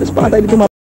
Tapos baka tayo dito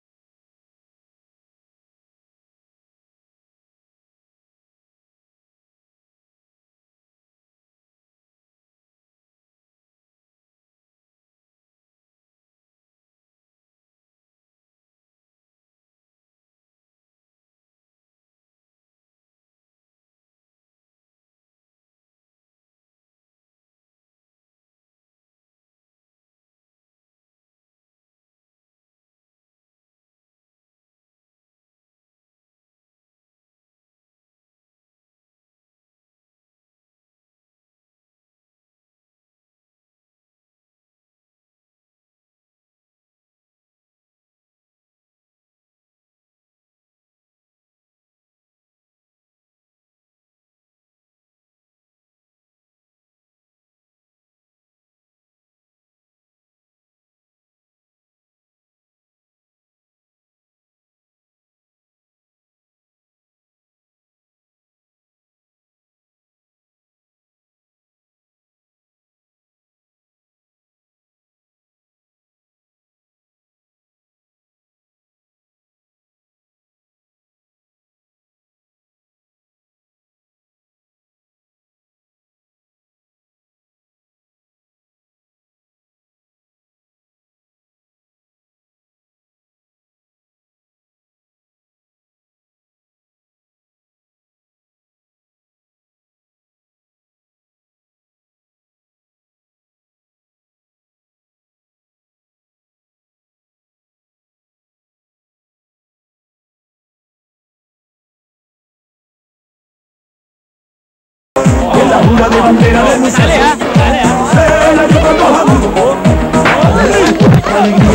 una de bandera de nuestra alegría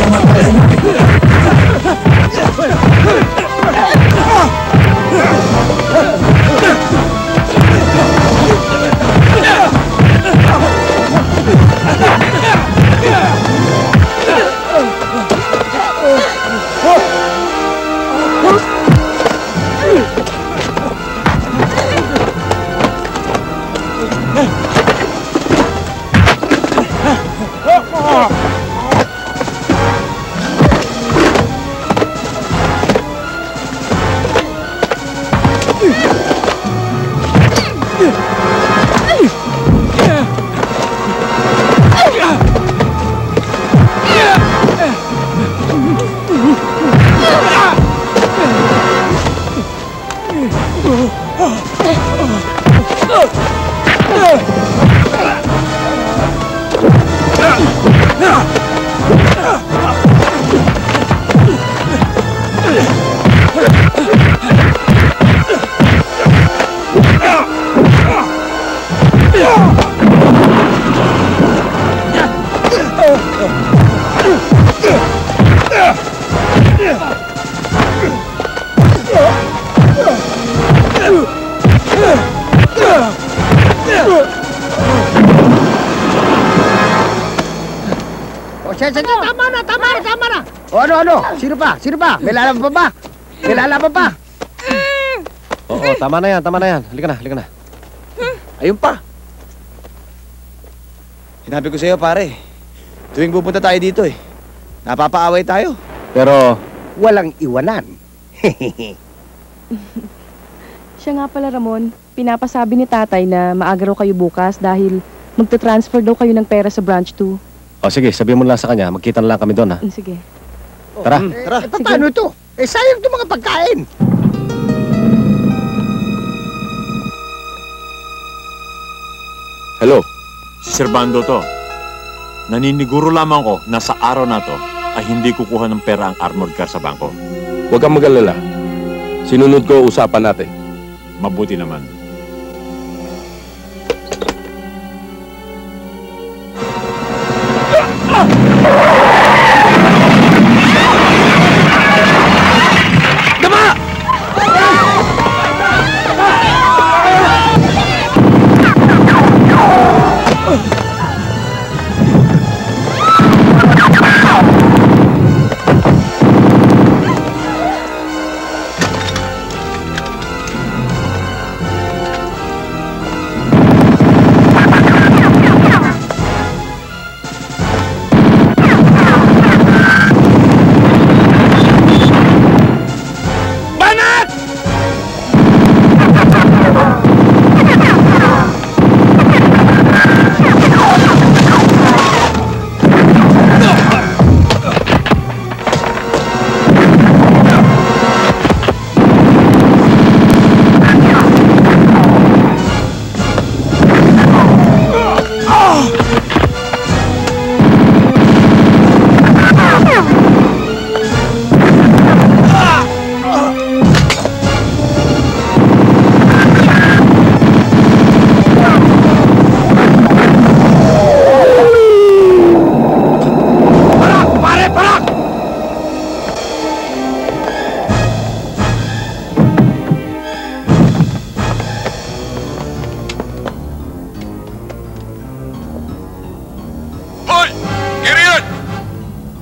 materna. Sige, tama na. O ano? Sino pa? May lalaban pa ba? Oo, tama na yan. Halika na. Ayun pa. Sinabi ko sa'yo, pare. Tuwing pupunta tayo dito napapaaway tayo. Pero Walang iwanan. Siya nga pala, Ramon. Pinapasabi ni tatay na maaga raw kayo bukas dahil magta-transfer daw kayo ng pera sa branch 2. sige, sabihin mo lang sa kanya. Magkita na lang kami doon, ha? Sige. Tara. Tara. Paano ito? Sayang itong mga pagkain. Hello, si Servando to. Naniniguro lamang ko na sa araw na to ay hindi kukuha ng pera ang armored car sa bangko. Huwag kang mag-alala. Sinunod ko usapan natin. Mabuti naman.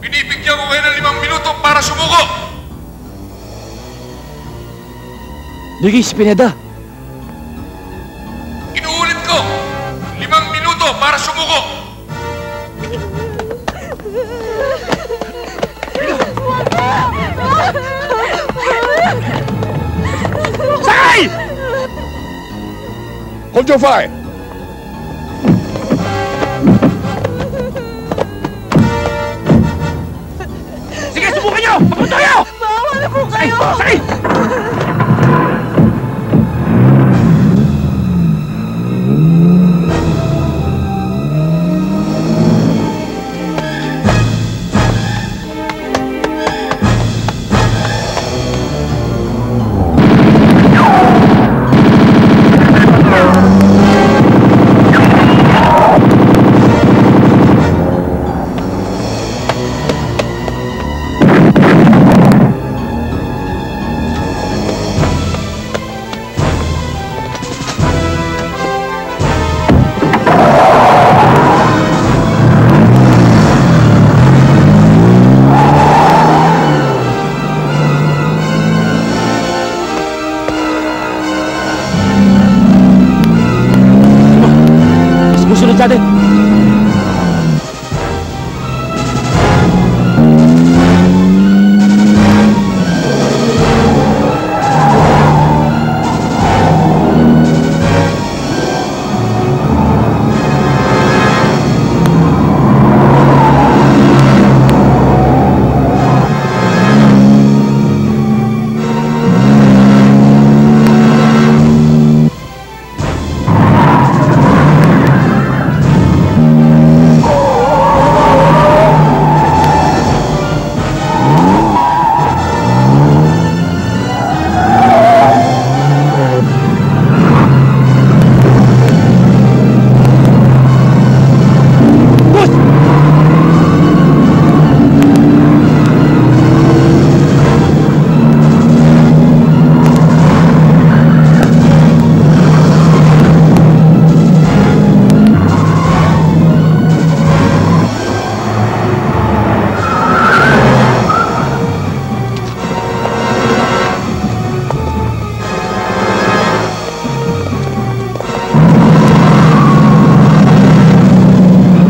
Binibigyan ko kayo ng 5 minuto para sumuko! Luis Pineda. Inuulit ko! 5 minuto para sumuko! Sakay! Hold your fire! Sige, subukan nyo! Papunta kayo! Bawa na po kayo! Sakay! Sumusunod sa atin.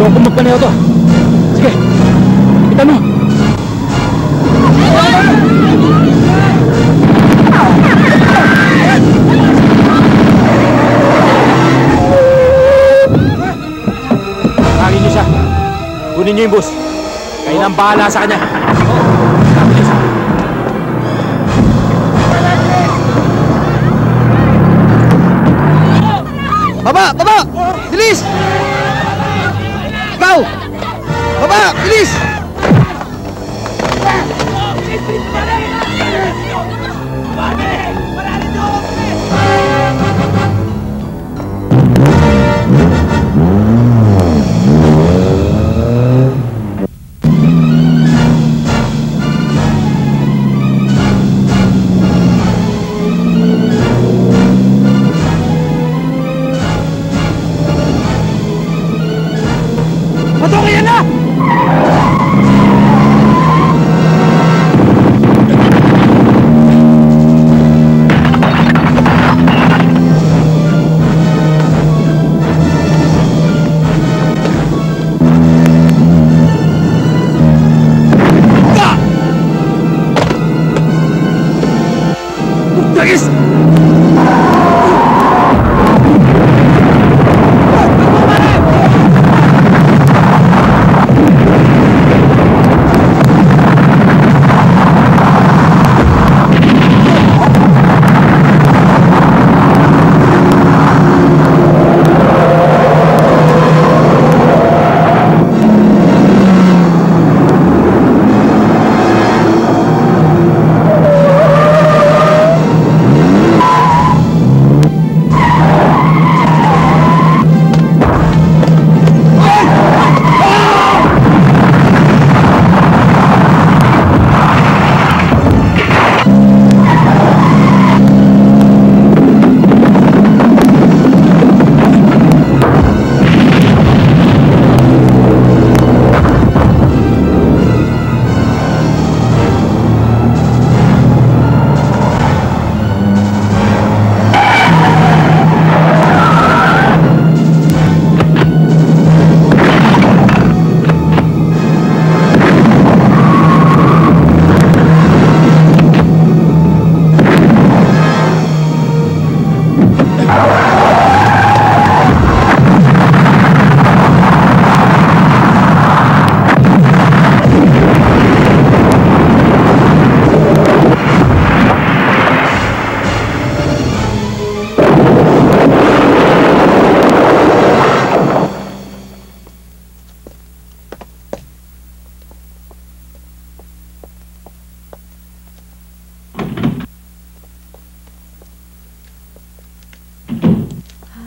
Huwag kong magpaneho to. Sige, ipitan mo. Tawagin niyo siya. Kunin niyo yung bus. Kayo nang bahala sa kanya. Baba! Baba! Bilis! Ikaw! Baba! Bilis!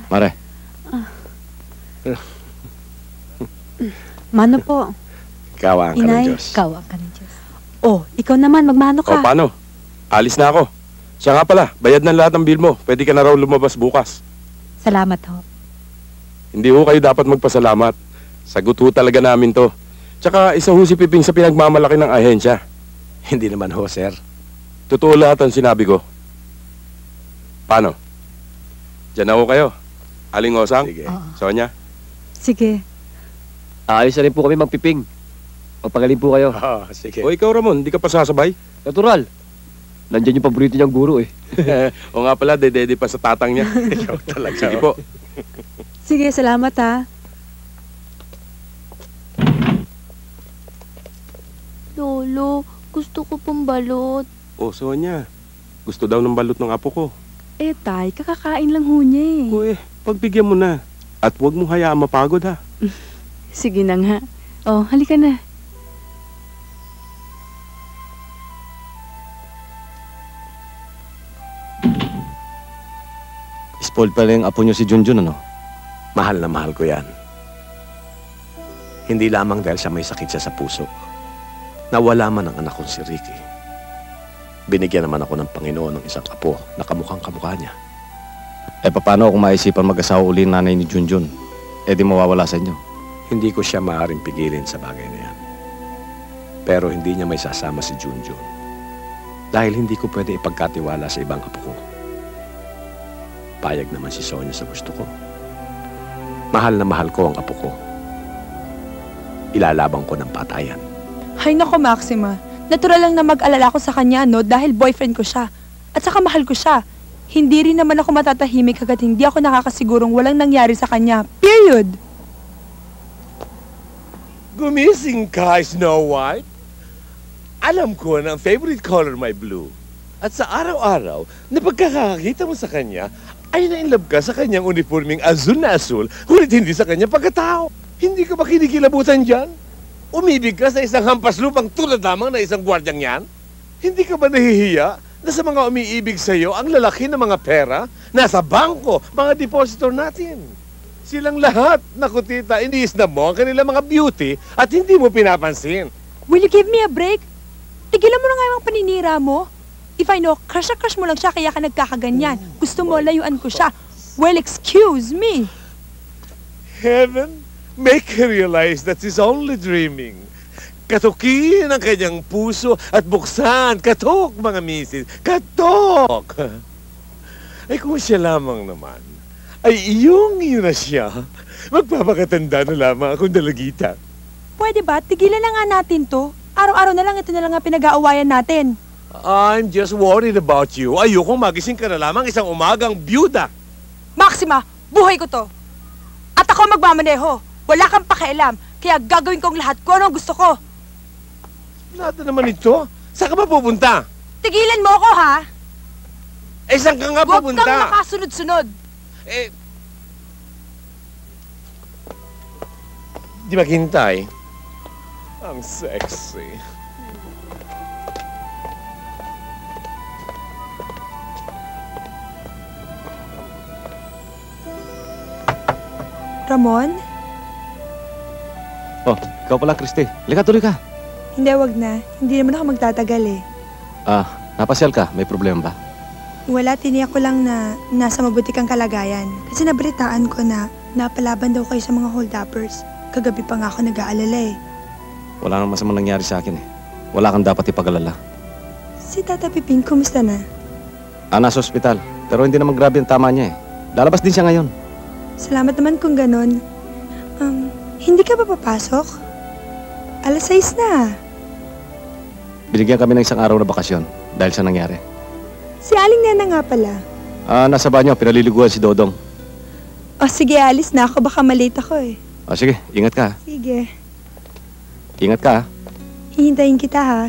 Mare, Mano po? Kawaan ka ng Inay, Diyos. kawa ka ng Diyos. Oh, ikaw naman, magmano O, ka. paano? Alis na ako. Siya nga pala, bayad ng lahat ng bill mo. Pwede ka na raw lumabas bukas. Salamat ho. Hindi ho kayo dapat magpasalamat. Sagot ho talaga namin to. Tsaka isa ho si Piping sa pinagmamalaki ng ahensya. Hindi naman ho, sir. Totoo lahat ang sinabi ko. Paano? Diyan na ho kayo. Aling Osang? Sige. Sonya? Sige. Ayos na rin po kami magpiping. Magpagaling po kayo. Sige. O ikaw Ramon, di ka pa sasabay? Natural. Nandyan yung paborito niyang guro eh. O nga pala, dedede pa sa tatang niya. Ikaw talaga. Sige po. Sige, salamat ha. Lolo, gusto ko pong balot. O Sonya, gusto daw ng balot ng apo ko. Eh, tay, kakakain lang ho niya eh. O pagbigyan mo na. At huwag mong hayaan mapagod ha. Sige na nga. Oh, halika na. Spoiled pala yung apo niyo si Junjun, ano? Mahal na mahal ko yan. Hindi lamang dahil sa may sakit siya sa puso. Nawala man ang anak kong si Ricky. Binigyan naman ako ng Panginoon ng isang apo na kamukhang kamukha niya. Eh, paano kung maisipan mag-asawa uli ng nanay ni Junjun? Eh, di mawawala sa inyo. Hindi ko siya maaaring pigilin sa bagay na yan. Pero hindi niya may sasama si Junjun. Dahil hindi ko pwede ipagkatiwala sa ibang apo ko. Payag naman si Sonia sa gusto ko. Mahal na mahal ko ang apo ko. Ilalabang ko ng patayan. Hay nako, Maxima. Natural lang na mag-alala ko sa kanya, no? Dahil boyfriend ko siya. At saka mahal ko siya. Hindi rin naman ako matatahimik hanggat hindi ako nakakasigurong walang nangyari sa kanya. Period! Gumising ka, Snow White. Alam ko na ang favorite color may blue. At sa araw-araw na pagkakakita mo sa kanya, ay na-inlove ka sa kanyang uniforming azul na azul, ngunit hindi sa kanyang pagkatao. Hindi ka ba kinikilabutan dyan? Umibig ka sa isang hampas lupang tulad lamang na isang gwardyang yan? Hindi ka ba nahihiya na sa mga umiibig sa iyo ang lalaki ng mga pera nasa bangko, mga depositor natin? Silang lahat, naku tita, iniisnab mo ang kanilang mga beauty at hindi mo pinapansin. Will you give me a break? Tigilan mo na nga yung paninira mo. If I know, crush na crush mo lang siya kaya ka nagkakaganyan. Gusto mo, layuan ko siya. Well, excuse me. Heaven, make her realize that she's only dreaming. Katukin ang kanyang puso at buksan. Katok, mga misis. Katok! Ay kung siya lamang naman, ay iyong na siya. Magpapakatanda na lamang akong dalagita. Pwede ba? Tigilan na nga natin to. Araw-araw na lang ito na lang ang pinag-aawayan natin. I'm just worried about you. Ayokong magising ka na lamang isang umagang byuda. Maxima, buhay ko to. At ako magmamaneho. Wala kang pakialam. Kaya gagawin kong lahat kung anong gusto ko. Lahat na naman ito. Saan ka ba pupunta? Tigilan mo ako, ha? Eh, saan ka nga Huwag pupunta? kang makasunod-sunod. Eh, di maghintay. Ang sexy. Ramon? Oh, ikaw pala, Christy. Halika, tuloy ka. Hindi, wag na. Hindi naman ako magtatagal eh. Napasyal ka. May problema ba? Wala, tiniyak ko lang na nasa mabuti kang kalagayan. Kasi nabalitaan ko na napalaban daw kayo sa mga hold-uppers. Kagabi pa nga ako nag-aalala eh. Wala nang masamang nangyari sa akin eh. Wala kang dapat ipag-alala. Si Tata Piping, kumusta na? Nasa ospital. Pero hindi naman grabe ang tama niya eh. Lalabas din siya ngayon. Salamat naman kung ganon. Hindi ka ba papasok? 6:00 na. Binigyan kami ng isang araw na bakasyon dahil sa nangyari. Si Aling Nena nga pala. Nasa banyo. Pinaliliguan si Dodong. O sige, alis na ako. Baka malate ako eh. Sige. Ingat ka. Sige. Ingat ka. Hihintayin kita ha.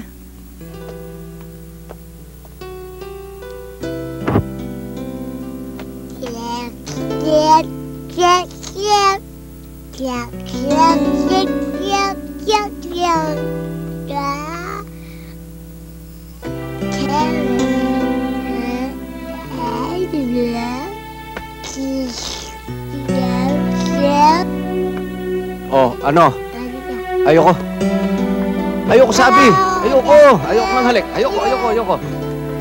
Oh, ano? Ayoko. Ayoko sabi. Ayoko. Ayoko ng halik. Ayoko.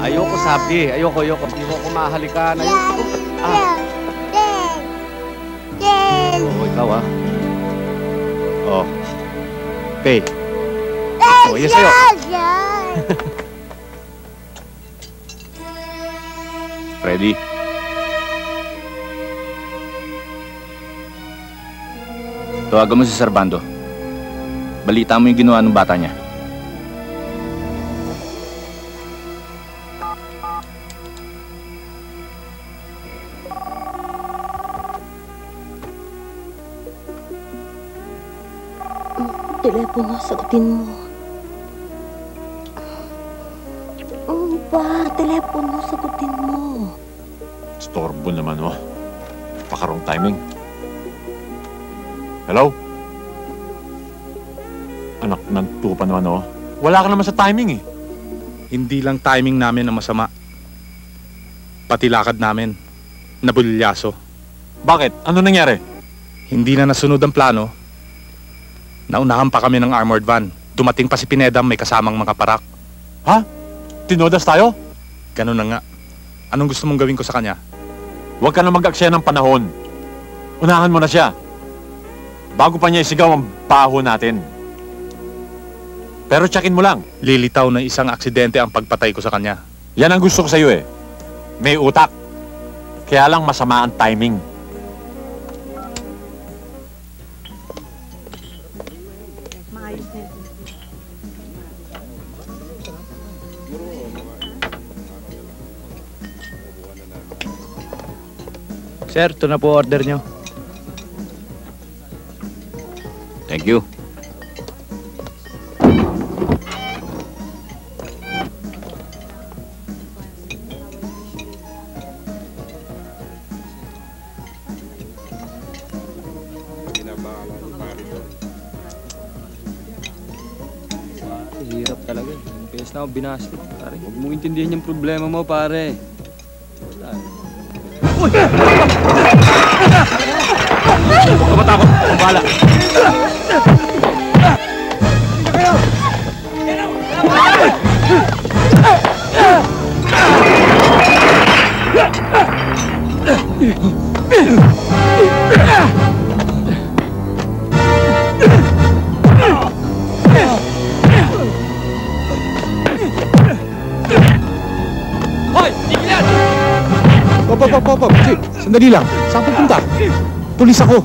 Ayoko sabi. Ayoko. Hindi mo ako mahalikan. Ayoko. Oh, ikaw ah. Oh. Okay. Oh, yes sa'yo. Ready? Tawagan mo si Servando. Balita mo yung ginawa ng bata niya. Telepono, sagutin mo. Telepono, sagutin mo. Storbo naman mo. Pakarong timing. Hello? Anak ng tupa naman, oh. Wala ka naman sa timing, eh. Hindi lang timing namin na masama. Pati lakad namin. Nabulyaso. Bakit? Ano nangyari? Hindi na nasunod ang plano. Naunahan pa kami ng armored van. Dumating pa si Pinedam may kasamang mga parak. Ha? Tinodas tayo? Ganun na nga. Anong gusto mong gawin ko sa kanya? Huwag ka na mag-aksaya ng panahon. Unahan mo na siya. Bago pa niya isigaw ang baho natin. Pero tsakin mo lang. Lilitaw na isang aksidente ang pagpatay ko sa kanya. Yan ang gusto ko sa'yo eh. May utak. Kaya lang masama ang timing. Sir, ito na po order nyo. Thank you. Ayos na ako binasted, pare. Huwag mong intindihan yung problema mo, pare. Wala. Huwag ka matakot. Bala. Hoy! Tigil yan! Pop. Chief, sandali lang. Saan pupunta? Pulis ako.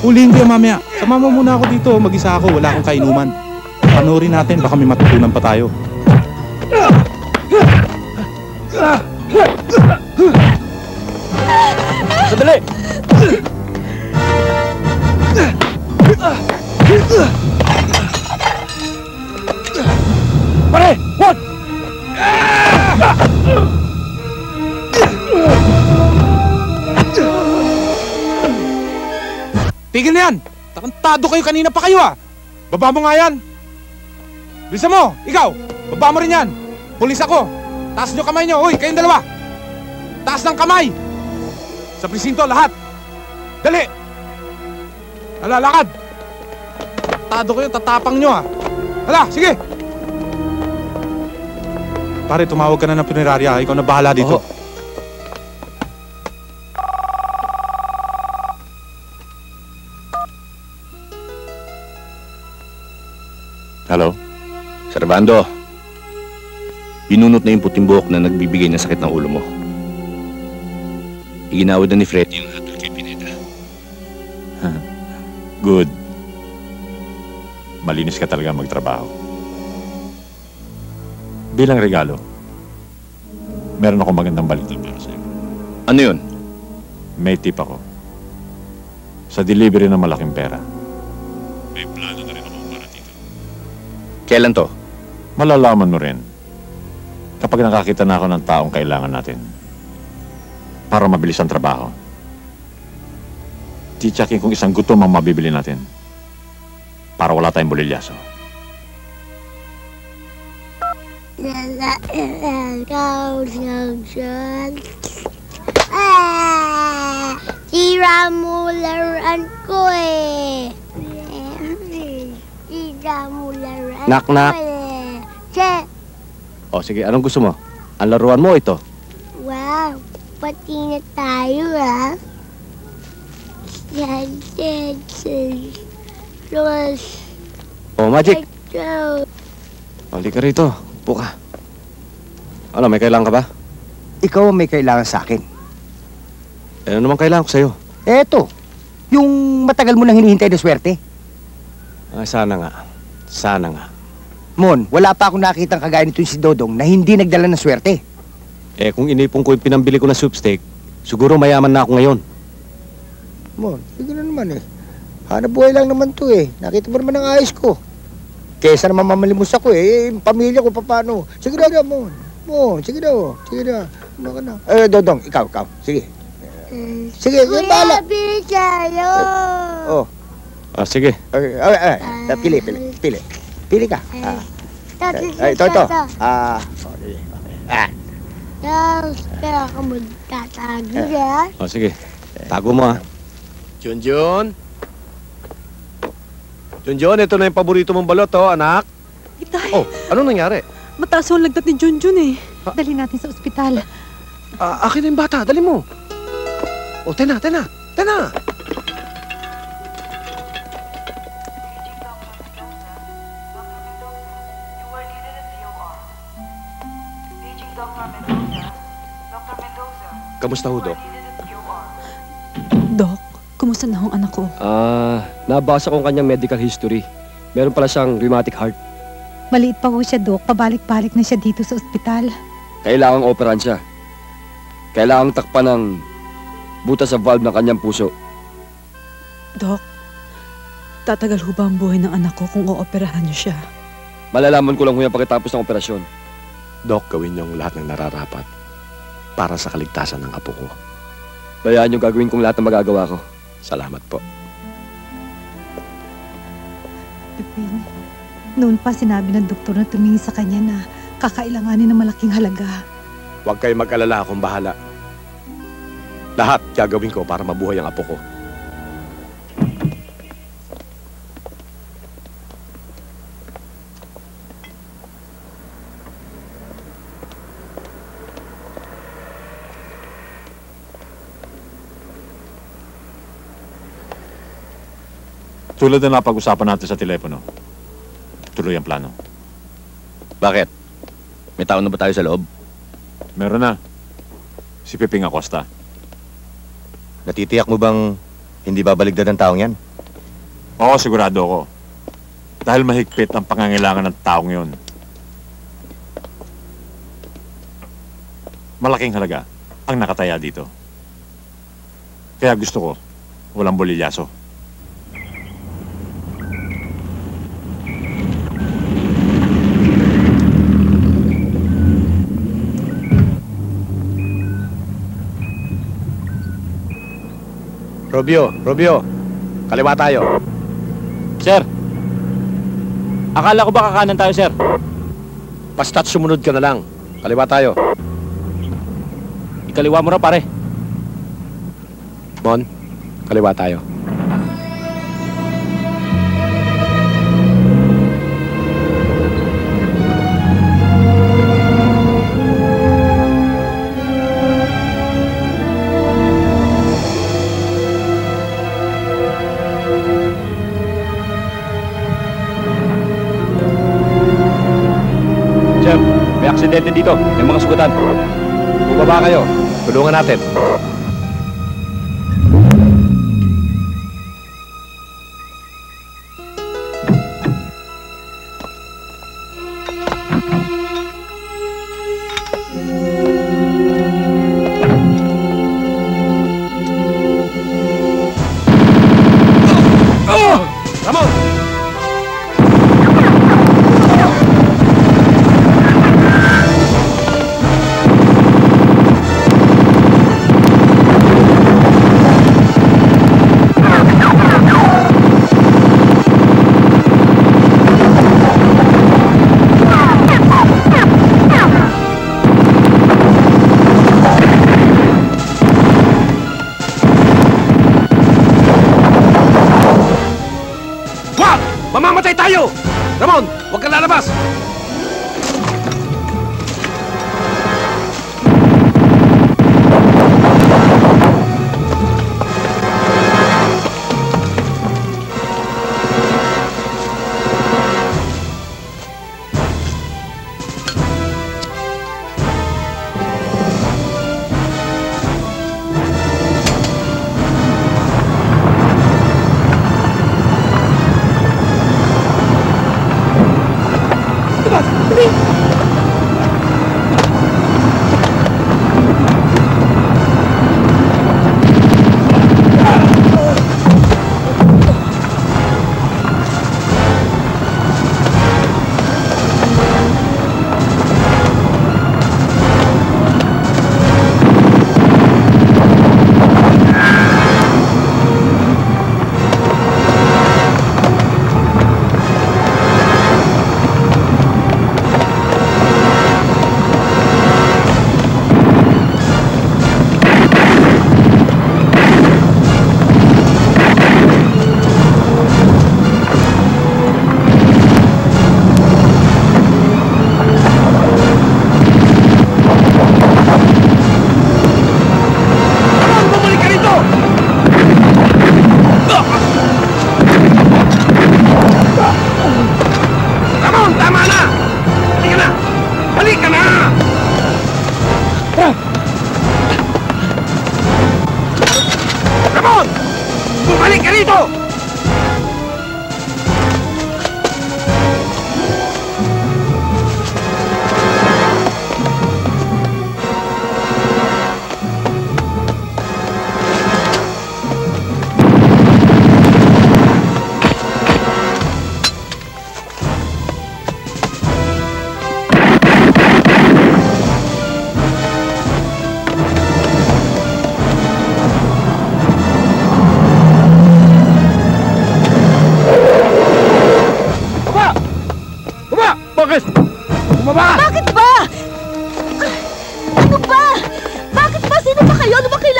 Huliin ko yung mamaya. Sama mo muna ako dito. Mag-isa ako. Wala akong kainuman. Panoorin natin. Baka may matutunan pa tayo. Sandali! Pare! Wag! Tigil na yan! Takantado kayo, kanina pa kayo ah! Baba mo nga yan! Bilisan mo! Ikaw! Baba mo rin yan! Pulis ako! Taas nyo kamay nyo! Uy, kayong dalawa! Taas ng kamay! Sa presinto, lahat! Dali! Nalalakad! Takantado kayo, tatapang nyo ah! Hala, sige! Pare, tumawag ka na ng punerarya. Ikaw na bahala dito. Oo. Hello? Servando, binunot na yung puting buhok na nagbibigay ng sakit ng ulo mo. Iginawad na ni Freddy yung hatol kay Pineda. Good. Malinis ka talaga magtrabaho. Bilang regalo, meron akong magandang balita para sa'yo. Ano yun? May tip ako. Sa delivery ng malaking pera. May plano na rin ako para dito. Kailan to? Malalaman mo rin kapag nakakita na ako ng taong kailangan natin para mabilis ang trabaho. Titsakin kung isang gutom ang mabibili natin para wala tayong bolilyaso. Sira mo laruan ko eh. Sira mo laruan Knock, ko knock. eh. Che! O sige, anong gusto mo? Ang laruan mo ito. Wow, pati na tayo ah. O, Magic. Balik ka rito. Upo ka. Ano, may kailangan ka ba? Ikaw ang may kailangan sa akin. Eh, ano naman kailangan ko sa'yo? Eto, yung matagal mo nang hinihintay na swerte. Ah, sana nga. Sana nga. Mon, wala pa akong nakitang kagaya nito si Dodong na hindi nagdala ng swerte. Eh, kung inipon ko yung pinambili ko na soup steak, siguro mayaman na ako ngayon. Mon, sige na naman eh. Hanap buhay lang naman to eh. Nakita mo naman ang ayos ko. Kesa naman mamalimos ako eh. Yung pamilya ko paano. Sige na, Mon. Mon, sige na. Sige na. Ano ka na? Dodong, ikaw. Sige. Sige, Kuya, bahala. bili tayo. Oh. Ah, sige. Pili. Pili ka. Ito. Tapos, kaya ka magtatago yan. O, sige. Tago mo, ha. Junjun, ito na yung paborito mong balot, oh, anak. Itay, Oh, anong nangyari? mataas ang lagdat ni Junjun eh. Dali natin sa ospital. Akin na yung bata, dali mo. O, tena. Kamusta ho, Dok? Dok, kumusta na ang anak ko? Nabasa ko ang kanyang medical history. Meron pala siyang rheumatic heart. Maliit pa ho siya, Dok. Pabalik-balik na siya dito sa ospital. Kailangang operahan siya. Kailangang takpan ng butas sa valve ng kanyang puso. Dok, tatagal ho ba ang buhay ng anak ko kung ooperahan niyo siya? Malalaman ko lang huyan pagkatapos ng operasyon. Dok, gawin niyo ang lahat ng nararapat para sa kaligtasan ng apo ko. Bayaan niyo gagawin kong lahat ng magagawa ko. Salamat po. Pipin, noon pa sinabi ng doktor na tumingin sa kanya na kakailanganin ng malaking halaga. Huwag kayo mag-alala, akong bahala. Lahat gagawin ko para mabuhay ang apo ko. Tulad na napag-usapan natin sa telepono, tuloy ang plano. Bakit? May tao na ba tayo sa loob? Meron na. Si Piping Acosta. Natitiyak mo bang hindi babaligtad ng taong yan? Oo, sigurado ako. Dahil mahigpit ang pangangailangan ng taong yun. Malaking halaga ang nakataya dito. Kaya gusto ko, walang bolilyaso. Robio, kaliwa tayo. Sir! Akala ko ba kakanan tayo, sir? Basta't sumunod ka na lang. Kaliwa tayo. Ikaliwa mo na, pare. Mon, kaliwa tayo. Aksidente dito. May mga sugatan. Bumaba kayo. Tulungan natin. Ramon! Mamamatay tayo! Ramon, huwag kang lalabas! Bumalik ka rito!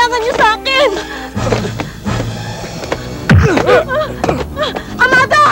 kailangan niyo sa akin! Amada!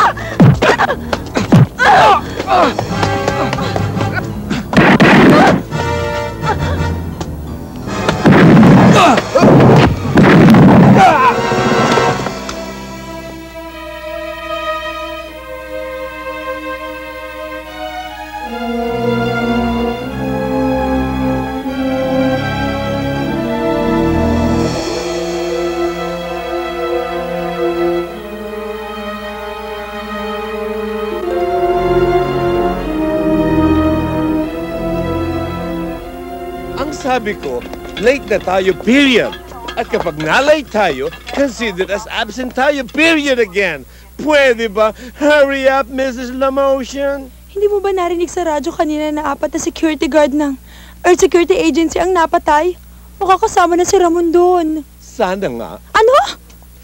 Sabi ko, late na tayo, period. At kapag na-late tayo, consider as absent tayo, period again. Pwede ba? Hurry up, Mrs. Lamotion. Hindi mo ba narinig sa radyo kanina na 4 na security guard ng Earth Security Agency ang napatay? Makakasama na si Ramon doon. Sana nga. Ano?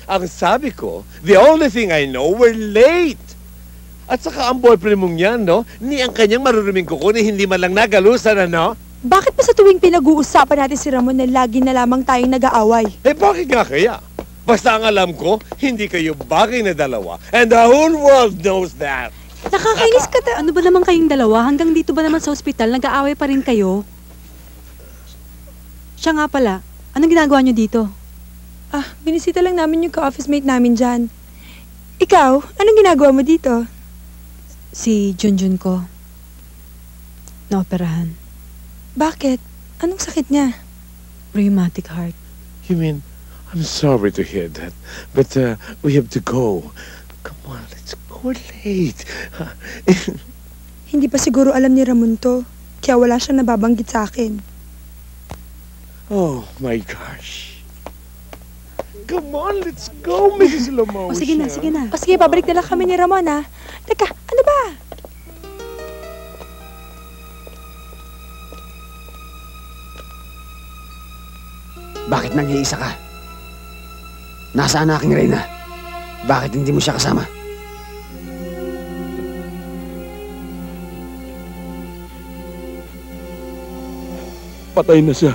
Ang sabi ko, the only thing I know, we're late. At saka ang boyfriend mong yan, no? Ni ang kanyang maruruming kuko ni hindi man lang nagalusan, ano? Bakit pa sa tuwing pinag-uusapan natin si Ramon na lagi na lamang tayong nag-aaway? Eh bakit nga kaya? Basta ang alam ko, hindi kayo bagay na dalawa. And the whole world knows that. Nakakainis ka Ano ba naman kayong dalawa? Hanggang dito ba naman sa ospital, nag-aaway pa rin kayo? Siya nga pala, anong ginagawa niyo dito? Binisita lang namin yung ka-office mate namin dyan. Ikaw, anong ginagawa mo dito? Si Junjun ko. Naoperahan. Bakit? Anong sakit niya? Rheumatic heart. You mean, I'm sorry to hear that, but we have to go. Come on, let's go late. Hindi pa siguro alam ni Ramon to, kaya wala siyang nababanggit sa akin. Oh my gosh. Come on, let's go, Mrs. Lamotion. Sige na, sige na. Sige, pabalik na lang kami ni Ramon, ha? Teka, ano ba? Bakit nag-iisa ka? Nasaan ang aking Reyna? Bakit hindi mo siya kasama? Patay na siya.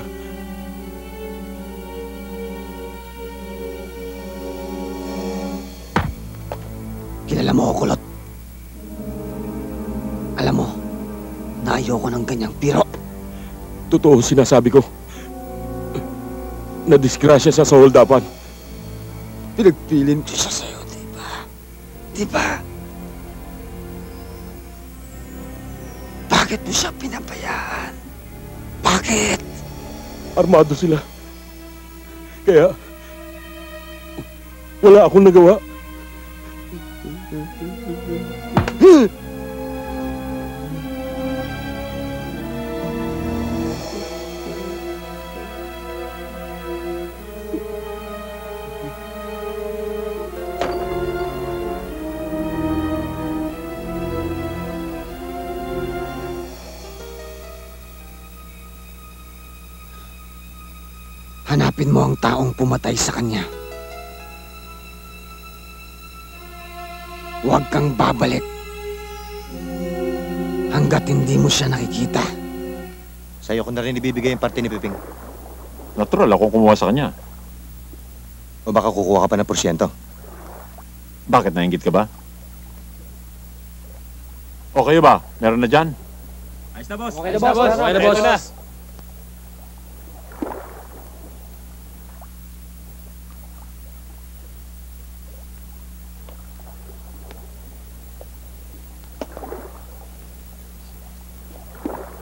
Kilala mo ako, Kulot. Alam mo, na ayoko ng ganyang biro. Totoo sinasabi ko. Nadisgrasya siya sa holdapan. Pinagpilin ko siya sa'yo, di ba? Di ba? Bakit mo siya pinabayaan? Bakit? Armado sila. Kaya, wala akong nagawa. Hanapin mo ang taong pumatay sa kanya. Huwag kang babalik hanggat hindi mo siya nakikita. Sa'yo ko na rin ibibigay yung parte ni Piping. Natural akong kumuha sa kanya. O baka kukuha ka pa ng porsyento. Bakit, nainggit ka ba? O kayo ba? Meron na dyan? Ayos na, boss. Okay na, boss. Okay na, boss.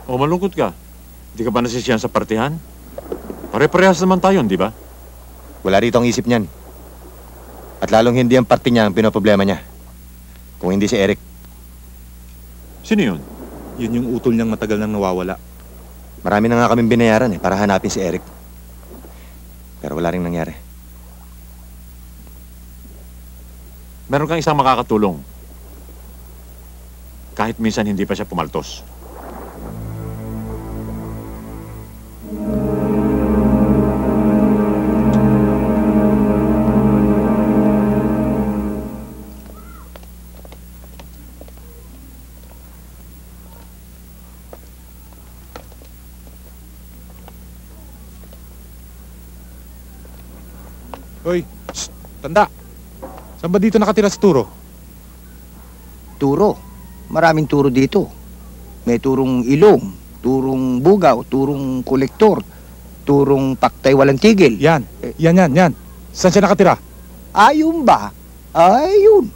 O malungkot ka? Hindi ka ba nasisiyan sa partihan? Pare-parehas naman tayo, di ba? Wala rito ang isip niyan. At lalong hindi ang parte niya ang pinoproblema niya. Kung hindi si Eric. Sino yun? Yun yung utol niyang matagal nang nawawala. Marami na nga kaming binayaran para hanapin si Eric. Pero wala ring nangyari. Meron kang isang makakatulong. Kahit minsan hindi pa siya pumaltos. Hoy, shh, tanda. Saan ba dito nakatira si Turo? Turo. Maraming turo dito. May turong ilong, turong bugaw, turong kolektor, turong paktay walang tigil. Yan. Yan. Saan siya nakatira? Ayun ba? Ayun.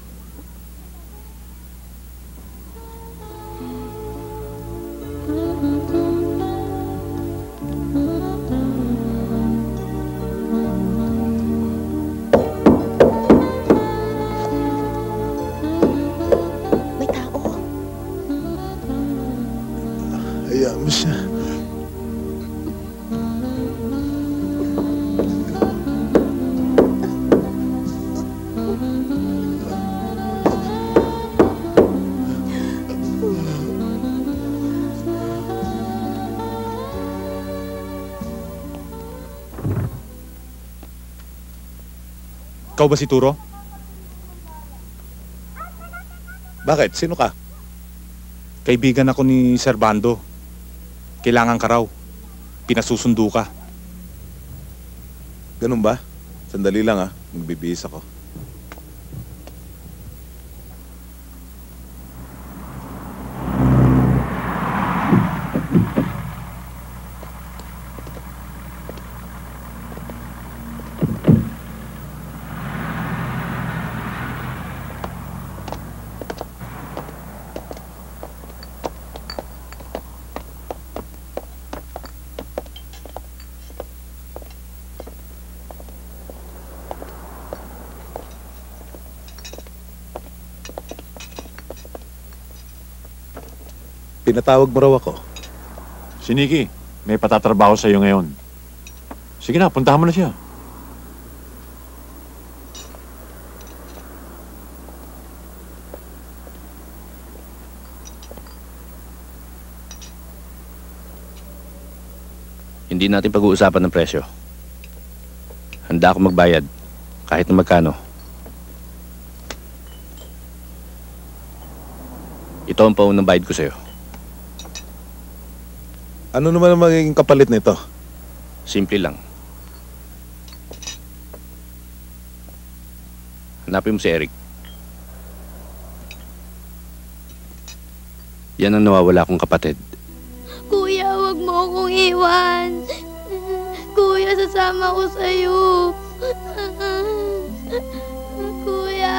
Hayaan mo siya. Ikaw ba si Turo? Bakit? Sino ka? Kaibigan ako ni Servando. Kailangan ka raw. Pinasusundo ka. Ganun ba? Sandali lang ah. Magbibihis ako. Pinatawag mo raw ako. Si Nikki, may patatrabaho sa iyo ngayon. Sige na, puntahan mo na siya. Hindi natin pag-uusapan ng presyo. Handa ako magbayad, kahit na magkano. Ito ang paunang bayad ko sa'yo. Ano naman ang magiging kapalit nito? Simple lang. Hanapin mo si Eric. Yan ang nawawala kong kapatid. Kuya, wag mo akong iwan. Kuya, sasama ko sa'yo. Kuya.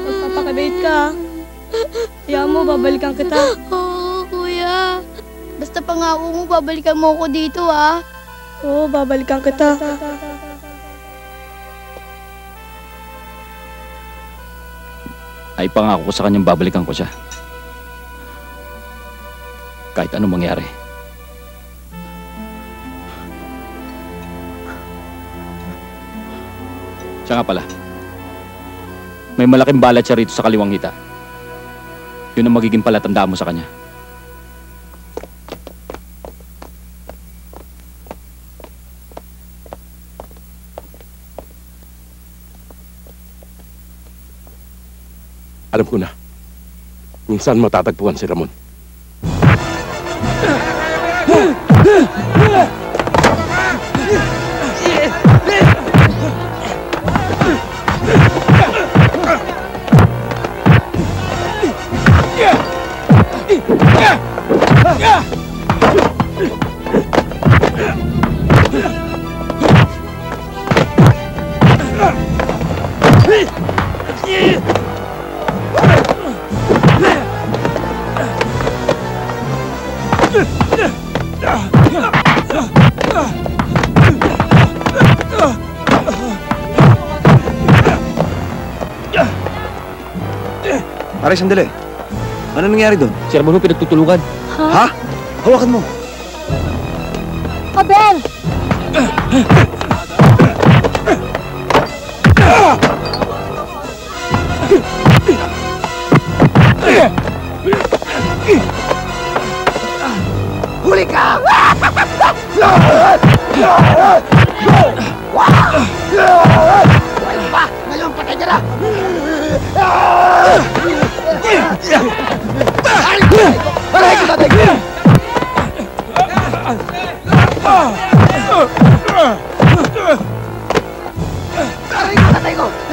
Magpapakabait ka. Kaya mo, babalikan kita. Oo, kuya. Basta pangako mo, babalikan mo ako dito, ah. Oo, babalikan kita. Ay pangako ko sa kanyang babalikan ko siya. Kahit anong mangyari. Siya nga pala. May malaking balat siya rito sa kaliwang hita. Yun ang magiging palatandaan mo sa kanya. Alam ko na. Minsan matatagpuan si Ramon. Pare, sandali. Ano nangyari doon? Si Ramon pinagtutulungan. Ha? Hawakan mo. Abel! Huli ka! Wala pa! Ngayon, patay ka na!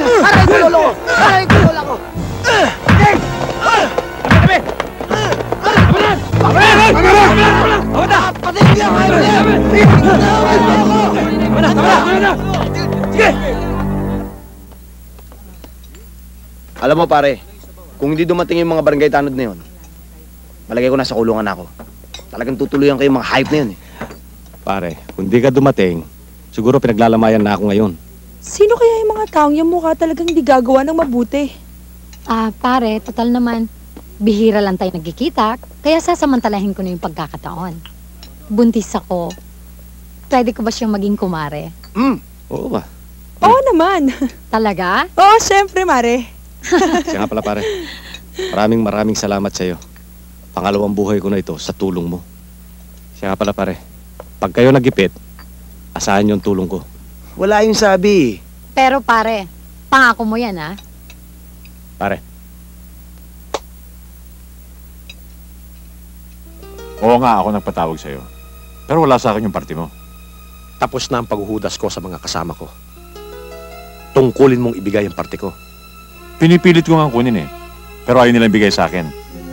Aray ko, lolo ko! Aray ko, lola ko! Alam mo pare, kung hindi dumating yung mga barangay tanod na yun, malagay ko nasa kulungan ako. Talagang tutuluyan kayo mga hype na yun eh. Pare, kung di ka dumating, siguro pinaglalamayan na ako ngayon. Sino kaya yung mga taong yung mukha talagang hindi gagawa ng mabuti? Pare, total naman, bihira lang tayo nagkikita, kaya sasamantalahin ko na yung pagkakataon. Buntis ako. Pwede ko ba siyang maging kumare? Oo ba? Oo naman. Talaga? Oo, syempre, Mare. Siya nga pala pare, maraming salamat sa'yo. Pangalawang buhay ko na ito sa tulong mo. Siya nga pala pare, pag kayo nagipit, asahan yung tulong ko. Wala yung sabi. Pero pare, pangako mo yan, ha? Pare. Oo nga, ako nagpatawag sa'yo. Pero wala sa akin yung party mo. Tapos na ang paghuhudas ko sa mga kasama ko. Tungkulin mong ibigay ang party ko. Pinipilit ko nga kunin eh. Pero ayaw nilang bigay sa akin.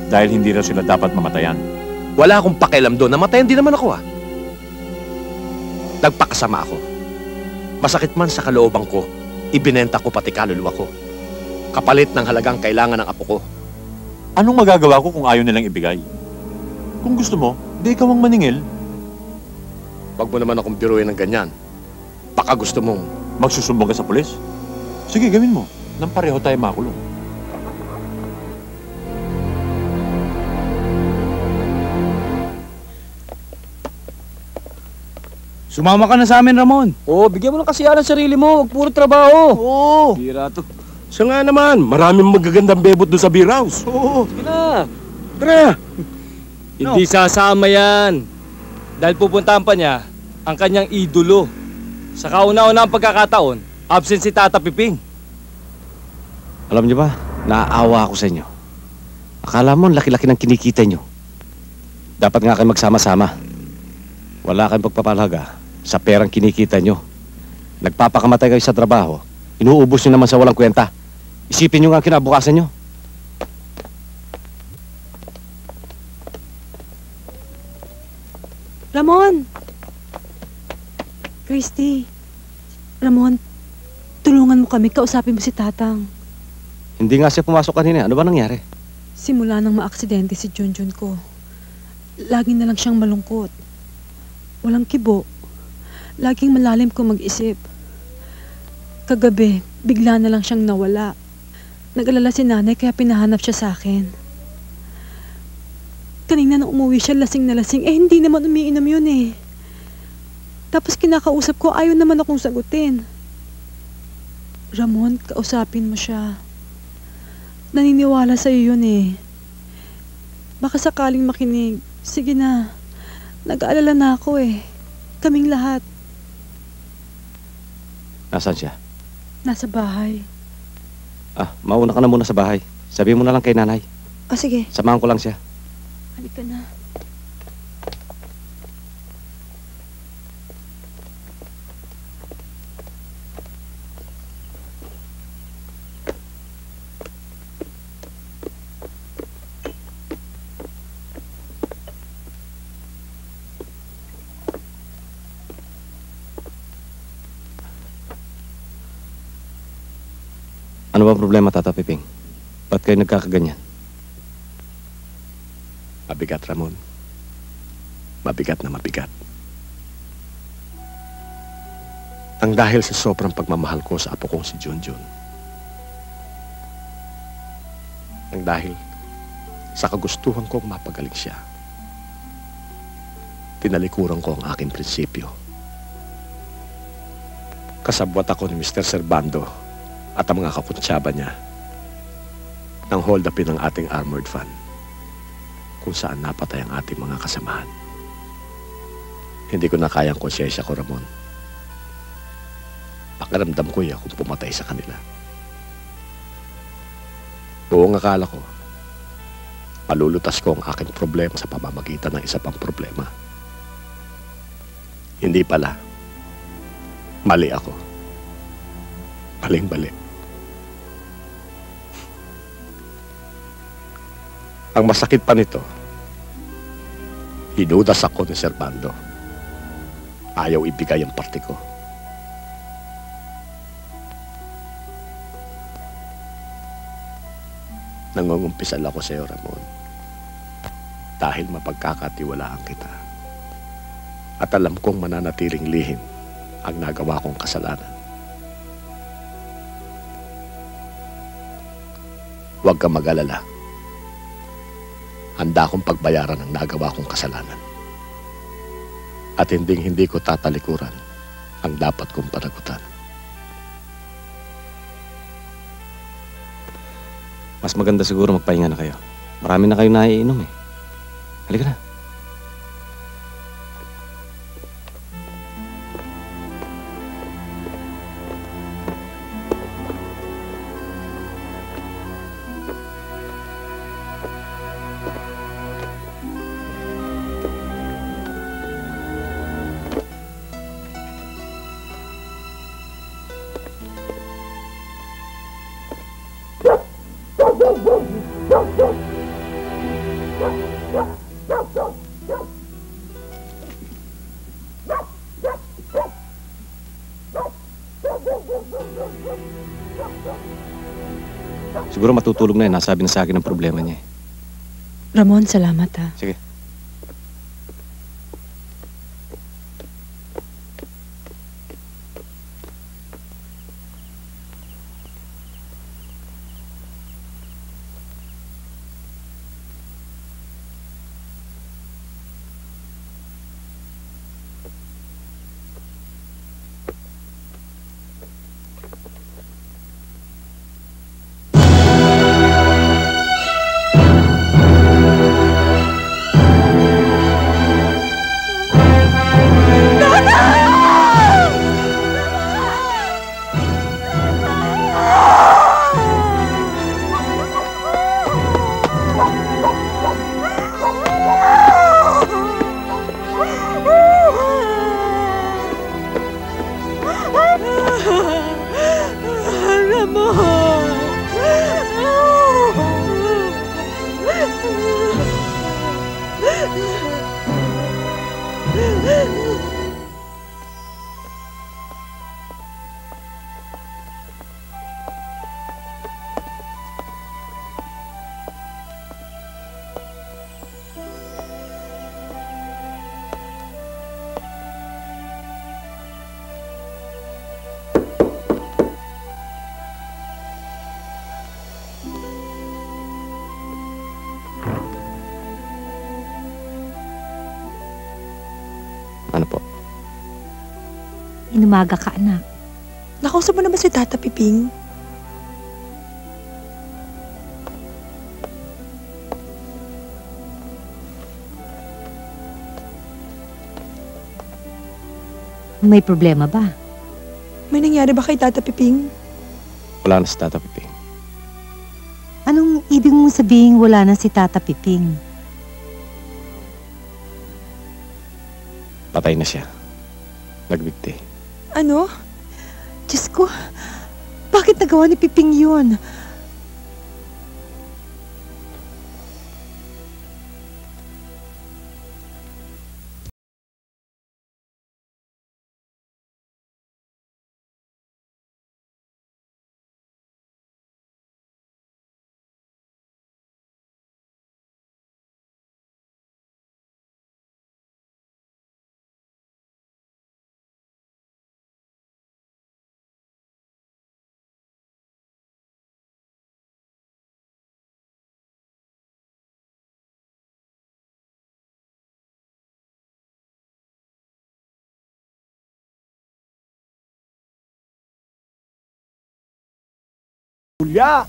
Dahil hindi raw sila dapat mamatayan. Wala akong pakialam doon. Namatayan din naman ako Nagpakasama ako. Masakit man sa kalooban ko, ibinenta ko pati kaluluwa ko. Kapalit ng halagang kailangan ng apo ko. Anong magagawa ko kung ayaw nilang ibigay? Kung gusto mo, di ikaw ang maningil. Wag mo naman akong biruin ng ganyan. Baka gusto mong magsusumbong ka sa pulis? Sige, gawin mo. Nang pareho tayo makulong. Sumama ka na sa amin, Ramon. Oo, bigyan mo ng kasiyahan ang sarili mo. Huwag puro trabaho. Oo. Bira to. Siya nga naman, maraming magagandang bebot doon sa beer house. Oo. Sige na. Tara. Hindi sasama yan. Dahil pupuntahan pa niya ang kanyang idolo. Sa kauna-una ang pagkakataon, absent si Tata Piping. Alam niyo ba, naaawa ako sa inyo. Akala mo, laki-laki ng kinikita niyo. Dapat nga kayo magsama-sama. Wala kayong pagpapalaga sa perang kinikita niyo. Nagpapakamatay kayo sa trabaho. Inuubos niyo naman sa walang kwenta. Isipin niyo nga ang kinabukasan niyo. Ramon! Christy, Ramon, tulungan mo kami, kausapin mo si Tatang. Hindi nga siya pumasok kanina. Ano ba nangyari? Simula nang maaksidente si Junjun ko, lagi na lang siyang malungkot. Walang kibo. Laging malalim ko mag-isip. Kagabi, bigla na lang siyang nawala. Nag-alala si nanay kaya pinahanap siya sa akin. Kanina nang umuwi siya, lasing na lasing. Hindi naman umiinom yun eh. Tapos kinakausap ko, ayaw naman akong sagutin. Ramon, kausapin mo siya. Naniniwala sa'yo yun eh. Baka sakaling makinig. Sige na. Nag-aalala na ako eh. Kaming lahat. Nasaan siya? Nasa bahay. Mauna ka na muna sa bahay. Sabihin mo na lang kay nanay. Sige. Samahan ko lang siya. Halika na. Ano ba problema, Tata Piping? Ba't kayo nagkakaganyan? Mabigat, Ramon. Mabigat na mabigat. Ang dahil sa sobrang pagmamahal ko sa apo kong si Junjun. Ang dahil sa kagustuhan kong mapagaling siya. Tinalikuran ko ang aking prinsipyo. Kasabwat ako ni Mr. Servando at ang mga kakuntsaba niya nang hold upin ang ating armored van kung saan napatay ang ating mga kasamahan. Hindi ko na kayang konsyensya ko, Ramon. Pakiramdam ko kung pumatay sa kanila. Buong akala ko, malulutas ko ang aking problema sa pamamagitan ng isa pang problema. Hindi pala. Mali ako. Maling-bali. Ang masakit pa nito, hinudas ako ni Servando. Ayaw ibigay ang parte ko. Nangungumpisal ako sa iyo, Ramon. Dahil mapagkakatiwalaan kita. At alam kong mananatiling lihim ang nagawa kong kasalanan. Huwag kang mag-alala. Handa akong pagbayaran ang nagawa kong kasalanan. At hindi ko tatalikuran ang dapat kong panagutan. Mas maganda siguro magpahinga na kayo. Marami na kayo naiinom eh. Halika na. Siguro matutulog na yun. Nasabi na sa akin ang problema niya eh. Ramon, salamat ha. Sige. Ano po? Inumaga ka, anak. Nakausap mo naman si Tata Piping? May problema ba? May nangyari ba kay Tata Piping? Wala na si Tata Piping. Anong ibig mong sabihin wala na si Tata Piping? Patay na siya. Nagbigti. Ano? Diyos ko, bakit nagawa ni Piping yun? Julia!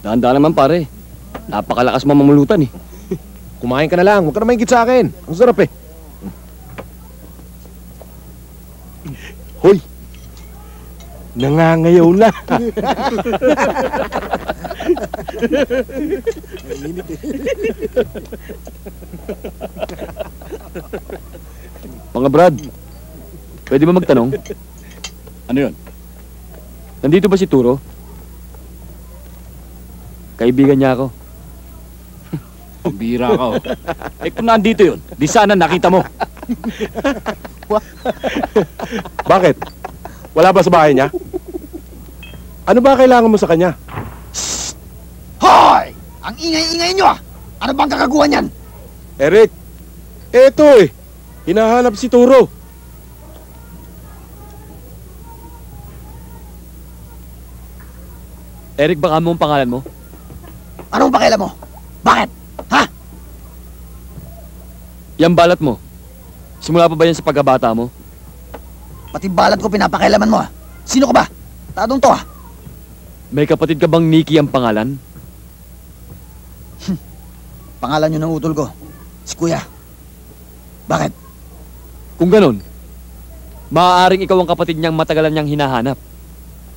Dahan-dahan naman pare. Napakalakas mamamulutan eh. Kumain ka na lang. Huwag ka na mahigit sa akin. Ang sarap eh. Hoy! Nangangayaw na. Mga Brad, pwede ba magtanong? Ano yun? Nandito ba si Turo? Kaibigan niya ako. Bira ka, oh. Eh kung nandito yun, di sana nakita mo. Bakit? Wala ba sa bahay niya? Ano ba kailangan mo sa kanya? Hoy! Ang ingay-ingay nyo ah! Ano bang kakaguhan yan? Eric, eto eh. Hinahanap si Turo. Eric, baka mo ang pangalan mo? Anong pakialam mo? Bakit? Yan balat mo. Simula pa ba yan sa pagkabata mo? Pati balat ko pinapakailaman mo ah. Sino ka ba? Tadong to ah. May kapatid ka bang Nikki ang pangalan? Pangalan yun ng utol ko. Si Kuya. Bakit? Kung ganun, maaaring ikaw ang kapatid niyang matagalan niyang hinahanap.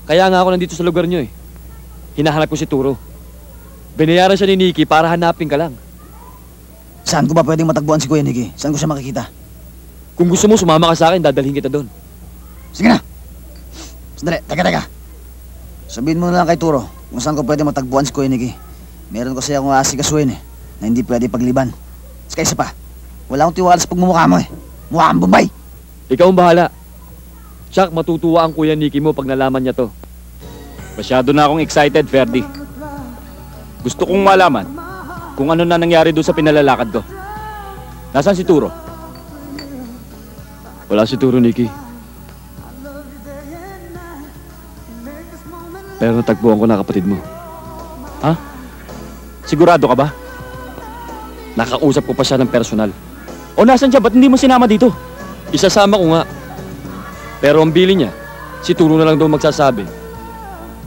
Kaya nga ako nandito sa lugar niyo eh. Hinahanap ko si Turo. Binayaran siya ni Nikki para hanapin ka lang. Saan ko ba pwedeng matagpuan si Kuya Nikki? Saan ko siya makikita? Kung gusto mo, sumama ka sa akin, dadalhin kita doon. Sige na. Sandali, teka. Sabihin mo na lang kay Turo kung saan ko pwede matagpuan si Kuya Nikki. Meron ko siya akong asikasuhin eh, na hindi pwede pagliban. Kaya isa pa, wala akong tiwala sa pagmumukha mo eh. Mukha kang Bombay. Ikaw ang bahala. Chuck, matutuwa ang Kuya Nikki mo pag nalaman niya to. Masyado na akong excited, Ferdy. Gusto kong malaman kung ano na nangyari doon sa pinalalakad ko. Nasaan si Turo? Wala si Turo, Nikki. Pero natagpuan ko na kapatid mo. Ha? Sigurado ka ba? Nakausap ko pa siya ng personal. O nasan siya? Ba't hindi mo sinama dito? Isasama ko nga. Pero ang bili niya, si Turo na lang daw magsasabi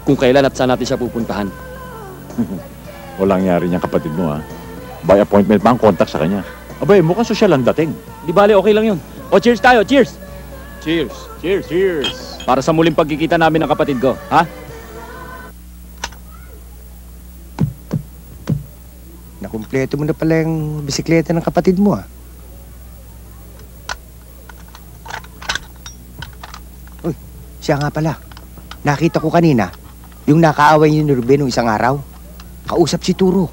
kung kailan at saan natin siya pupuntahan. Walang nyari niyang kapatid mo, ha? By appointment pa ang contact sa kanya. Abay, mukhang sosyal ang dating. Di bale, okay lang yun. O cheers tayo, cheers! Cheers, cheers, cheers! Para sa muling pagkikita namin ng kapatid ko, ha? Nakumpleto mo na pala yung bisikleta ng kapatid mo ah. Uy, siya nga pala. Nakita ko kanina, yung nakaaway niyo ni Ruben nung isang araw. Kausap si Turo.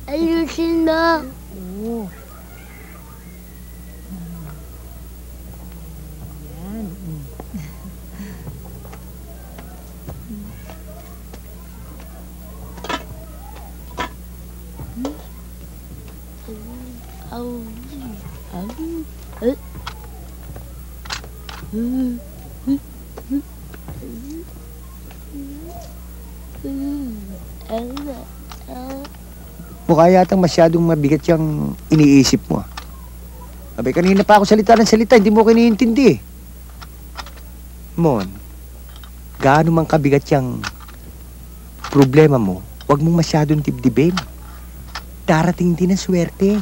Ayusin na. Mukha yatang masyadong mabigat yung iniisip mo. Abay, kanina pa ako salita ng salita, hindi mo ko iniintindi eh. Mon, gaano mang kabigat yung problema mo, huwag mong masyadong dibdibin. Darating din ang swerte.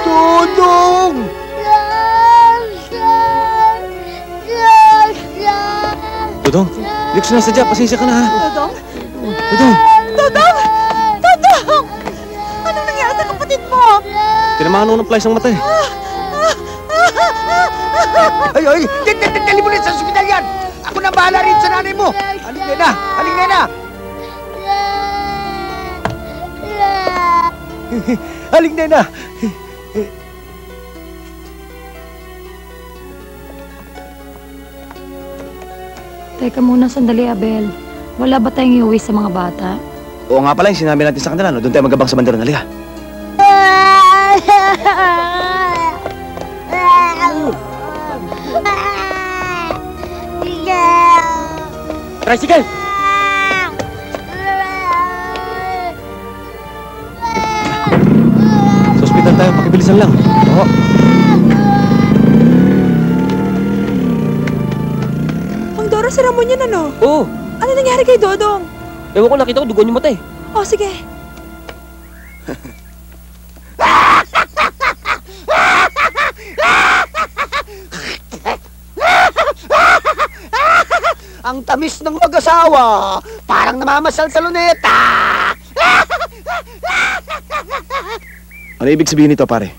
Tulong! Dodong, hindi ko sinasadya. Pasensya ka na, ha? Dodong? Dodong! Dodong! Dodong! Anong nangyari sa kapatid mo? Tinamaan ako ng flies ng mata, eh. Ay! Dali mo na sa ospital yan! Ako na bahala rin sa nanay mo! Aling Nena! Aling Nena! Aling Nena! Teka muna, sandali, Abel. Wala ba tayong iuwi sa mga bata? Oo nga pala, yung sinabi natin sa kanila, no? Doon tayo magabang sa bandera. Halika. Tricycle! Sa ospital tayo, pakibilisan lang. Oo. Mang Dora, si Ramon yan ano? Oo. Ano nangyari kay Dodong? Ewan ko, nakita ko dugon yung mata eh. Oh, sige. Ang Ang tamis ng mag-asawa. Parang namamasal sa luneta. Ano ibig sabihin nito, pare?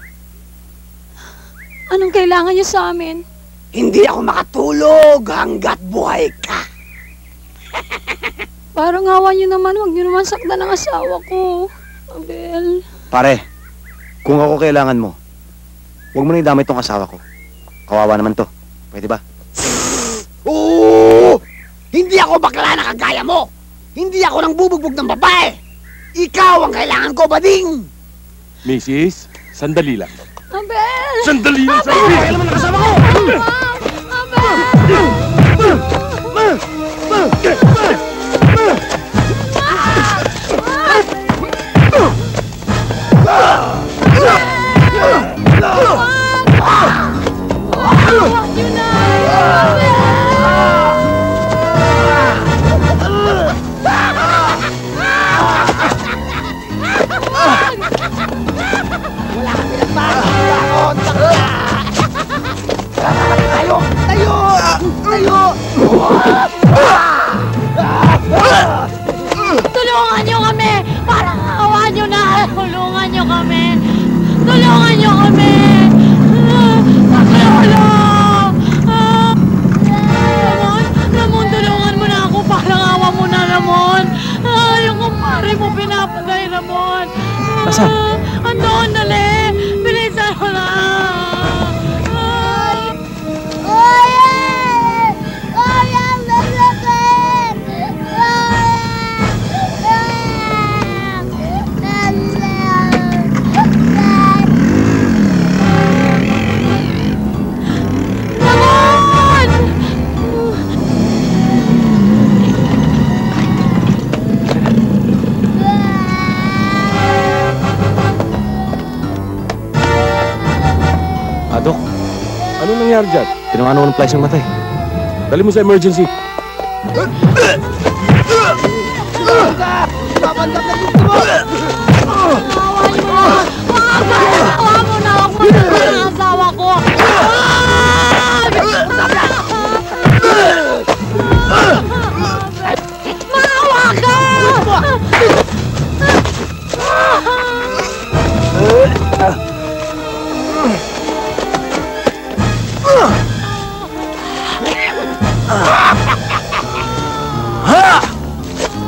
Anong kailangan niyo sa amin? Hindi ako makatulog hanggat buhay ka. Parang awa niyo naman, huwag niyo naman saktan ang asawa ko. Abel. Pare, kung ako kailangan mo, huwag mo na idamay tong asawa ko. Kawawa naman to. Pwede ba? Oo! Hindi ako bakla na kagaya mo. Hindi ako nang bubugbog ng babae. Ikaw ang kailangan ko, bading. Mrs., sandali lang. Abel! Sandali lang, Abel! sandali! Abel! Naman ang kasama ko! Tulungan niyo kami! Parang awa niyo na! Tulungan niyo kami! Tulungan niyo kami! Tulong! Ramon, tulungan mo na ako! Parang awa mo na, Ramon! Yung kumpare mo pinapatay, Ramon! Nasaan? Andoon, dali! Bilisan mo na! Dok, Anong nangyari dyan? tinawanan ko ng flies ng matay. Dali mo sa emergency. Awa mo na ako! Ang asawa ko! Maawa ka!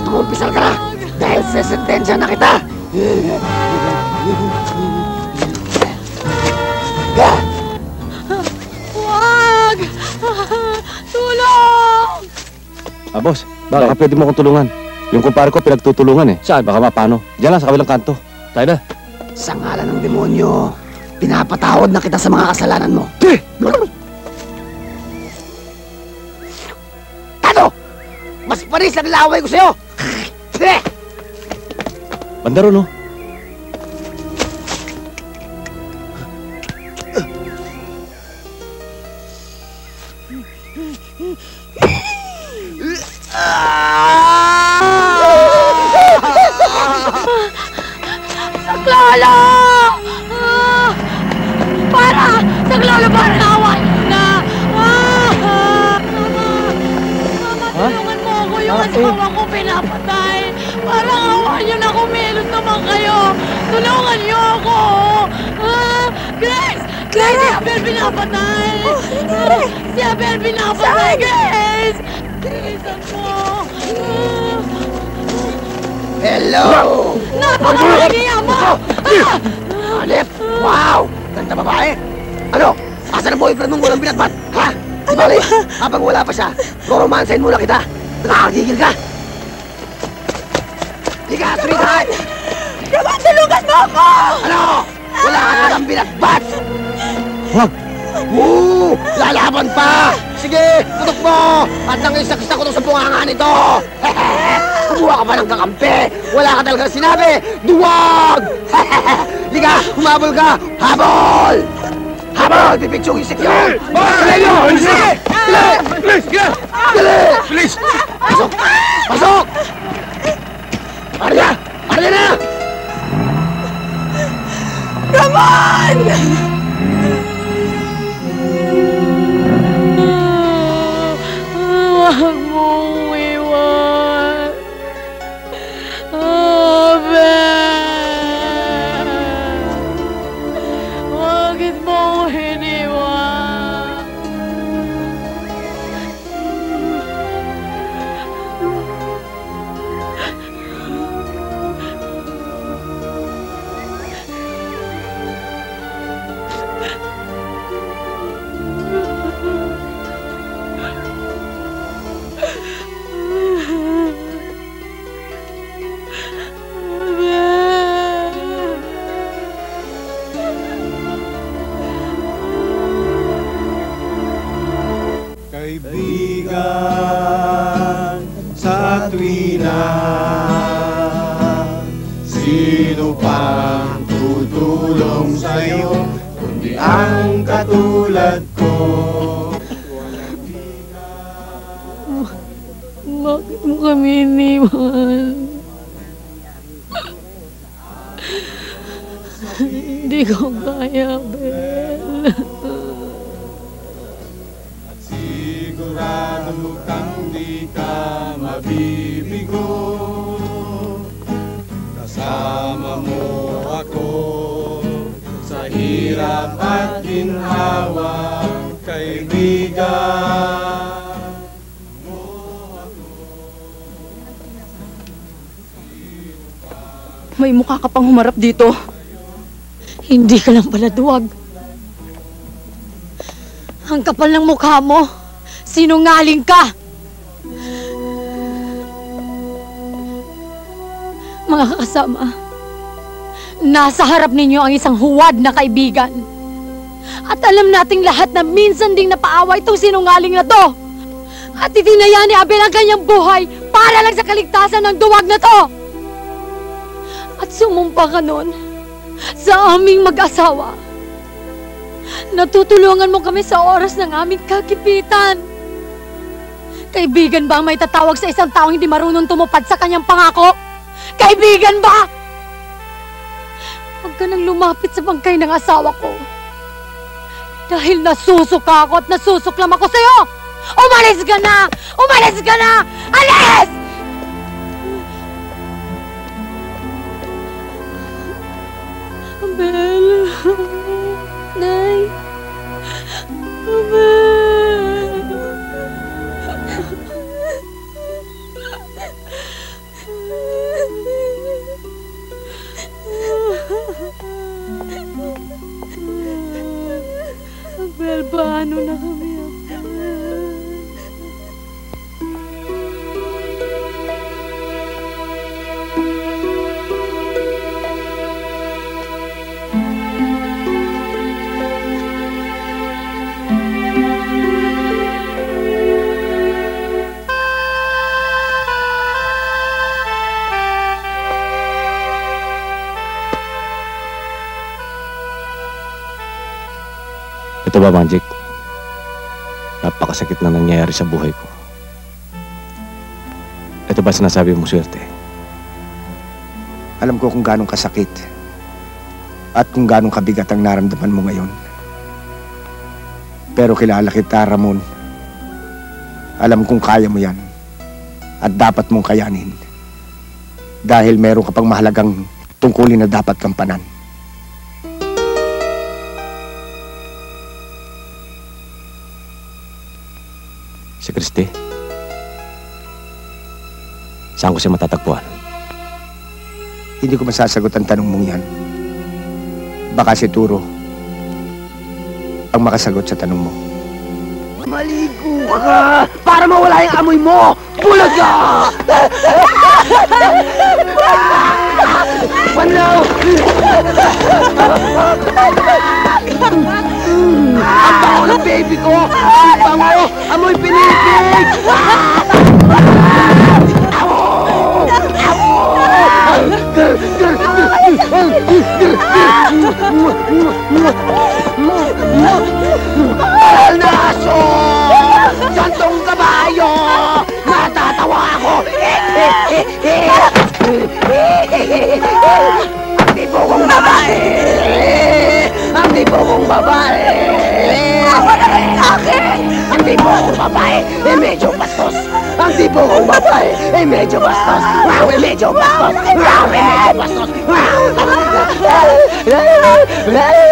Umpisal ka na dahil sesentensya na kita. Huwag! Tulong! Boss, baka pwede mo akong tulungan. Yung kumpare ko pinagtutulungan eh. Saan? Baka mapano. Diyan lang sa kabilang kanto. Tayo na. Sa ngalan ng demonyo, pinapatawad na kita sa mga kasalanan mo. Ano? Mas panis ang laway ko sa'yo! Bandaro, no? Saklolo! Saklolo, parang awa niyo na! Tulungan mo ako, yung asawa ko pinapatay. Parang awa niyo na, kumilos naman kayo. Tulungan niyo ako. Grace! Grace, si Abel pinapatay. Si Abel pinapatay, Grace! Grace, ako. Hello! Napakamahiya mo! Alip! Wow! Ganda babae! Ano? Asan ang boyfriend mong walang binatbat? Ha? Di bali, habang wala pa siya, romansahin muna kita. Nakakagigil ka! Liga, sweetheart! Ramon, tulungan mo ako! Ano? Wala ka nalang binatbat! Huwag! Lalaban pa! Sige, putok mo! At nang isaksak ko itong sa bunganga nito! Kumuha ka pa ng kakampi! Wala ka talagang sinabi! Duwag! Liga, humabol ka! Habol! Habol! Pipicture yung seksyon! Dali nyo! Sige! Dali! Bilis! Dali! Bilis! Pasok! Pasok! Arya! Arya na! Ramon! Huwag mo kaibigan sa tuwina. Sino pang tutulong sa'yo kundi ang katulad ko? Bakit mo kami iniwan? Hindi ko kaya, Bel. Sigurado kang di ka mabibigo. Kasama mo ako sa hirap at ginhawa, kaibigan. May mukha ka pang humarap dito. Hindi ka lang pala duwag. Ang kapal ng mukha mo. Sinungaling ka. Mga kasama, nasa harap ninyo ang isang huwad na kaibigan. At alam nating lahat na minsan ding napaaway itong sinungaling na to. At itinaya ni Abel ang kanyang buhay para lang sa kaligtasan ng duwag na to. At sumumpa ka nun sa aming mag-asawa. Natutulungan mo kami sa oras ng aming kagipitan. Kaibigan ba ang may tatawag sa isang taong hindi marunong tumupad sa kanyang pangako? Kaibigan ba? Huwag ka nang lumapit sa bangkay ng asawa ko. Dahil nasusuka ako at nasusuklam ako sa'yo! Umalis ka na! Umalis ka na! Alis! Abel. Nay. Abel. Abel, paano na kami, Abel? Ito ba, Magic? Napakasakit na nangyayari sa buhay ko. Ito ba sinasabi mong swerte? Alam ko kung gano'ng kasakit at kung gano'ng kabigat ang naramdaman mo ngayon. Pero kilala kita, Ramon. Alam kong kaya mo yan at dapat mong kayanin dahil meron ka pang mahalagang tungkulin na dapat kampanan. Si Christy? Saan ko siya matatagpuan? Hindi ko masasagot ang tanong mong yan. Baka si Turo ang makasagot sa tanong mo. Maligo ka para mawala yung amoy mo! Bulaga! Panaw! Ang bango ng baby ko! Ang bango! Amoy pinipig! Mahal na aso! Santong kabayo! Natatawa ako! Ang tipo kong babae! Ang tipo kong babae! Awa na rin sa akin! Ang tipo kong babae ay medyo bastos! Ang tipo kong babae ay medyo bastos! Wow, ay medyo bastos! Wow, ay medyo bastos! Wow! Andale, andale!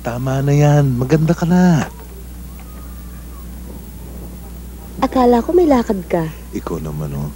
Tama na yan. Maganda ka na. Akala ko may lakad ka. Ikaw naman, oh.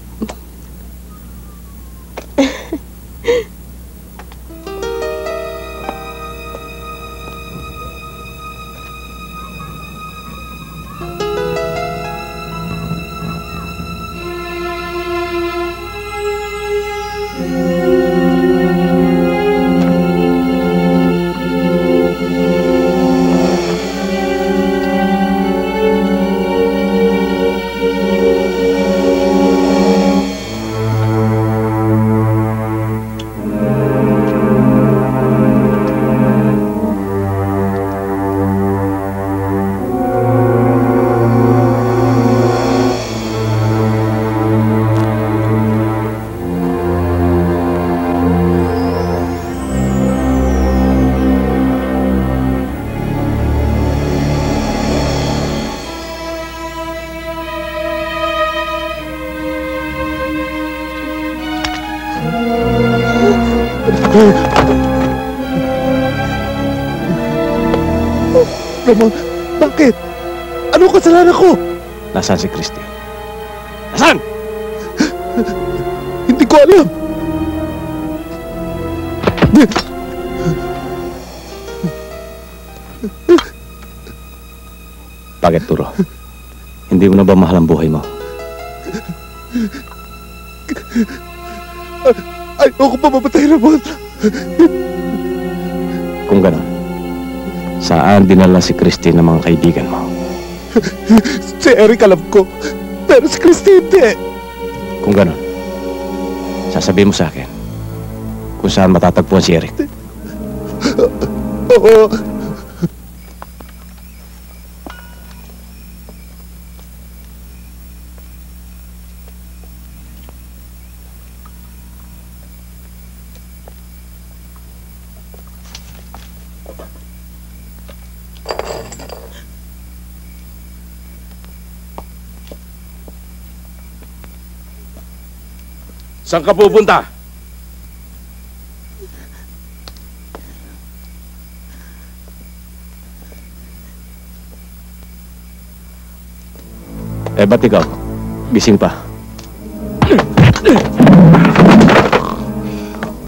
Ramon, bakit? Ano kasalanan ko? Nasaan si Christy? Nasaan? Hindi ko alam. Bakit, Turo? Hindi mo na ba mahal ang buhay mo? Ayoko pa mamatay, Ramon. Kung gano'n, saan dinala si Christy ng mga kaibigan mo? Si Eric alam ko, pero si Christy hindi. Kung gano'n, sasabihin mo sa akin kung saan matatagpuan si Eric. Oo. Saan ka pupunta? Ba't ikaw? Gising pa.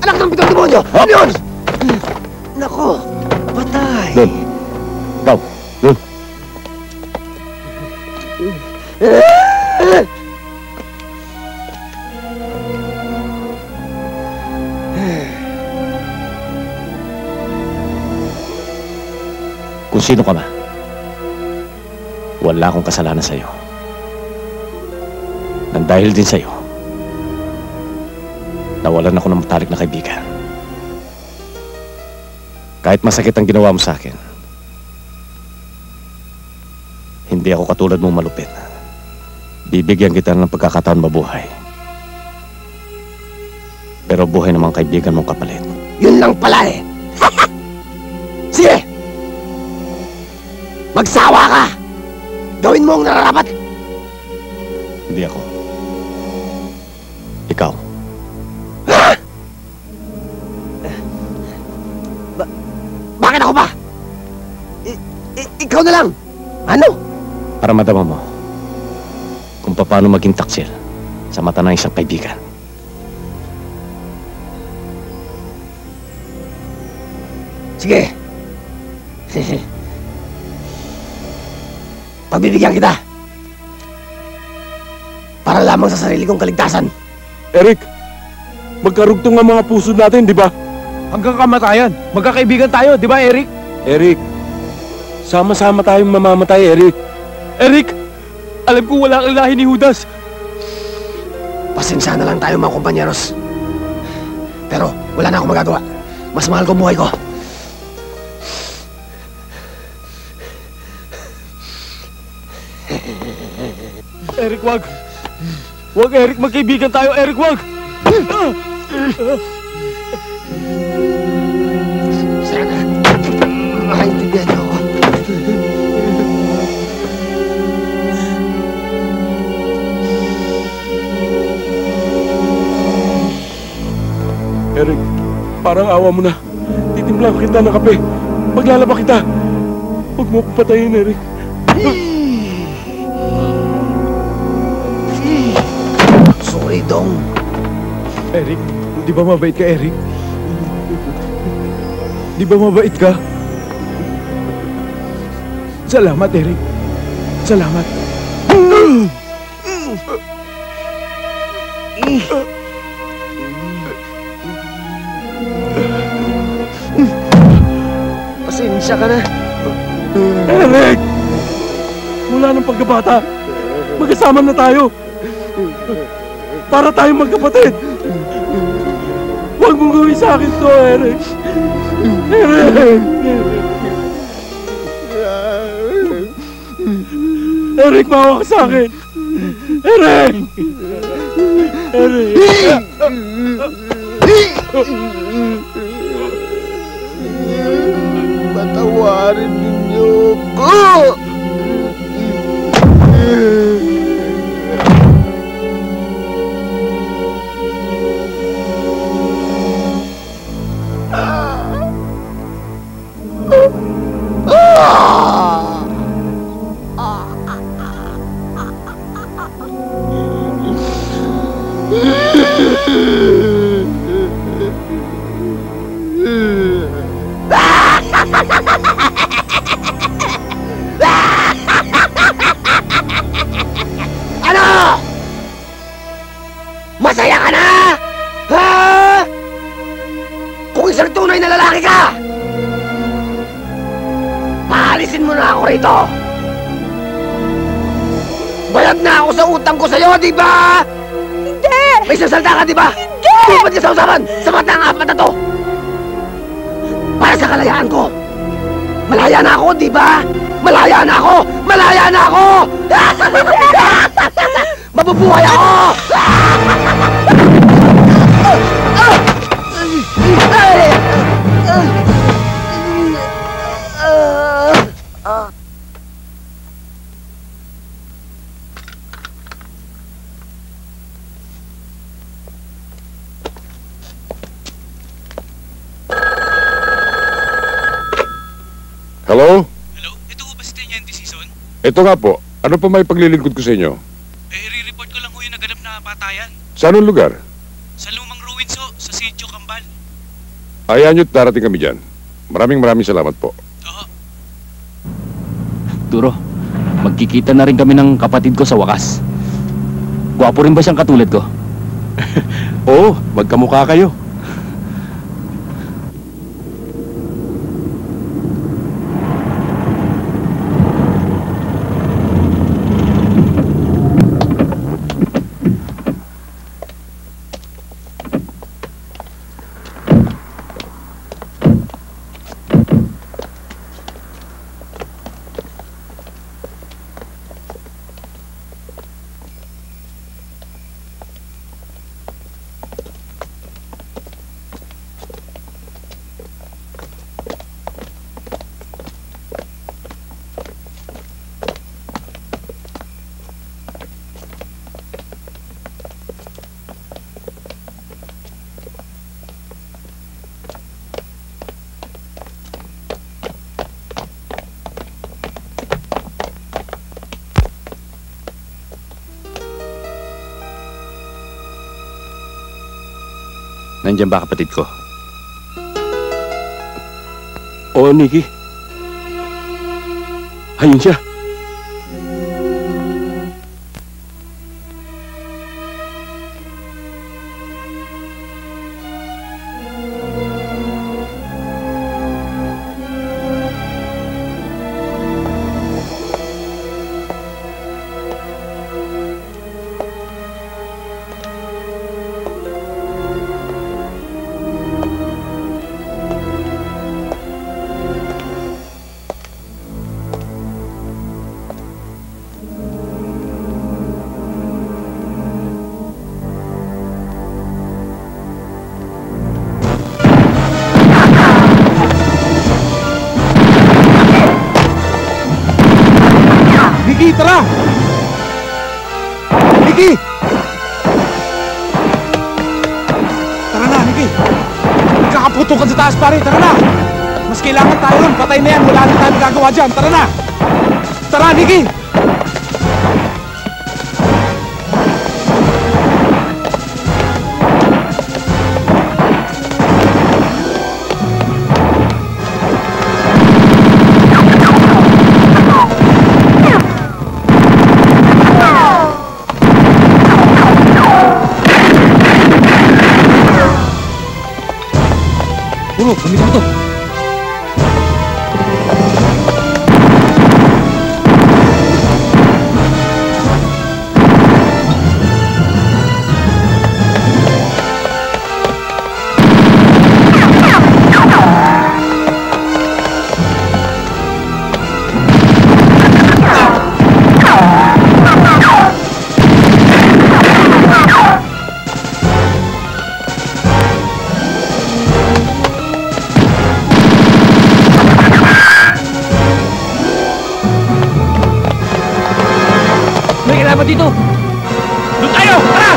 Anak ng pitong demonyo! Ano yun? Nako, patay. Doon. Ikaw. Doon. Kung sino ka ba, wala akong kasalanan sa'yo. Nang dahil din sa'yo, nawalan ako ng matalik na kaibigan. Kahit masakit ang ginawa mo sa akin, hindi ako katulad mong malupit. Bibigyan kita ng pagkakataon mabuhay. Pero buhay ng mga kaibigan mong kapalit. Yun lang pala eh. Sige! Magsawa ka! Gawin mo ang nararapat! Hindi ako. Ikaw. Bakit ako ba? Ikaw na lang! Ano? Para madama mo kung paano maging taksil sa mata ng isang kaibigan. Sige. Pagbibigyan kita. Para lamang sa sarili kong kaligtasan. Eric, magkarugtong ang mga puso natin, di ba? Hanggang kamatayan. Magkakaibigan tayo, di ba, Eric? Eric, sama-sama tayong mamamatay, Eric. Eric, alam ko wala kang lahi ni Judas. Pasensya na lang tayo mga kompanyeros. Pero wala na akong magagawa. Mas mahal ko buhay ko. Eric, wag. Wag, Eric. Magkaibigan tayo, Eric, wag. Sana makaintindihan niyo ako. Eric, parang awa mo na. Titimpla kita ng kape Paglalaba kita. Huwag mo akong patayin, Eric. Sorry, Dong. Eric, di ba mabait ka, Eric? Di ba mabait ka? Salamat, Eric. Salamat. Pasensya ka na. Eric! Mula ng pagkabata, magkasama na tayo. Para tayong magkapatid. Huwag mong gawin sa akin to, Eric. Eric! Eric, maawa ka sa akin. Eric! Eric! Patawarin ninyo ko! Ano? Masaya ka na? Ha? Kung isang tunay na lalaki ka, paalisin mo na ako rito. Bayad na ako sa utang ko sa'yo, di ba? Hindi! May sasalta ka, di ba? Hindi! Tupad ka sa usapan sa matang apat na to. Para sa kalayaan ko. Malaya na ako, di ba? Malaya na ako! Malaya na ako! Mabubuhay ako! Hello? Ito nga po. Ano pa may paglilingkod ko sa inyo? I-report ko lang ho yung naganap na patayan. Sa anong lugar? Sa lumang ruins ho, sa Sitio Kambal. Hayaan nyo't darating kami dyan. Maraming salamat po. Duro, magkikita na rin kami ng kapatid ko sa wakas. Gwapo rin ba siyang katulad ko? Oo, magkamukha kayo. Nandiyan ba kapatid ko? Oo, Nikki. Ayun siya. Nikki, tara! Nikki! Tara na, Nikki! Magkakaputukan sa taas, pare. Tara na! Mas kailangan tayo ron. Patay na yan. Wala na tayo gagawa dyan. Tara na! Tara, Nikki! Puro, bumili mo to. May kailangan dito! Doon tayo! Tara!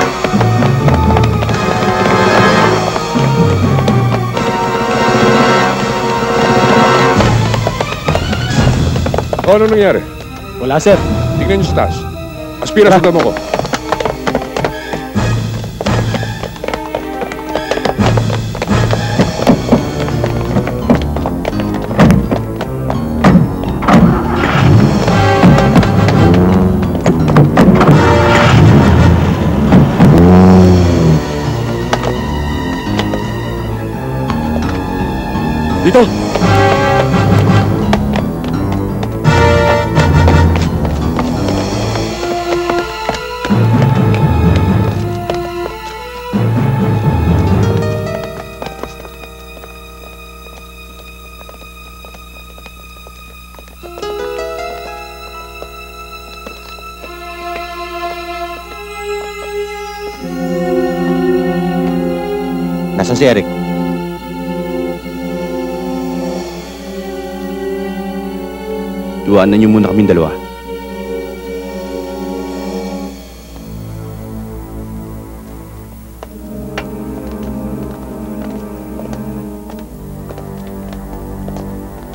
Ano nangyari? Wala, sir. Tingnan niyo sa taas. Aspira sa damo ko. Dito! Nasaan si Eric? Iwanan niyo muna kaming dalawa.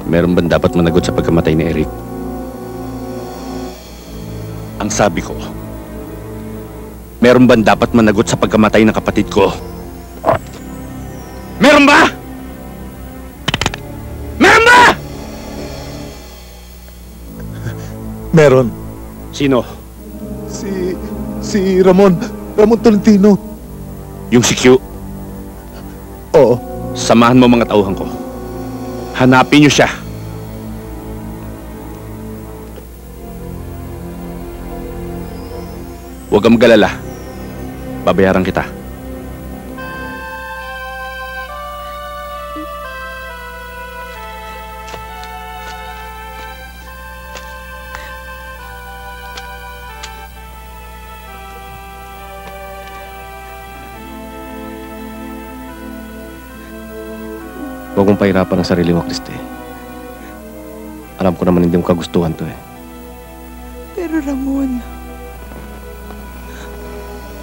Meron bang dapat managot sa pagkamatay ni Eric? Ang sabi ko, meron bang dapat managot sa pagkamatay ng kapatid ko? Meron ba? Meron ba? Meron. Sino? Si Ramon Tolentino. Yung si Q? Oo. Samahan mo mga tauhan ko. Hanapin niyo siya. Huwag kang mag-alala. Babayaran kita. Huwag mong pahirapan ang sarili mo, Christy. Alam ko naman hindi mo kagustuhan to eh. Pero Ramon,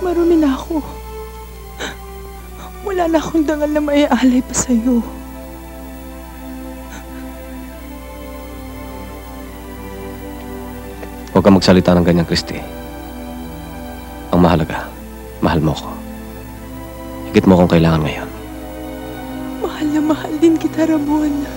marumi na ako. Wala na akong dangal na maialay pa sa'yo. Huwag kang magsalita ng ganyan, Christy. Ang mahalaga, mahal mo ko. Higit mo kung kailangan ngayon. Mahal na mahal din kita, Ramon.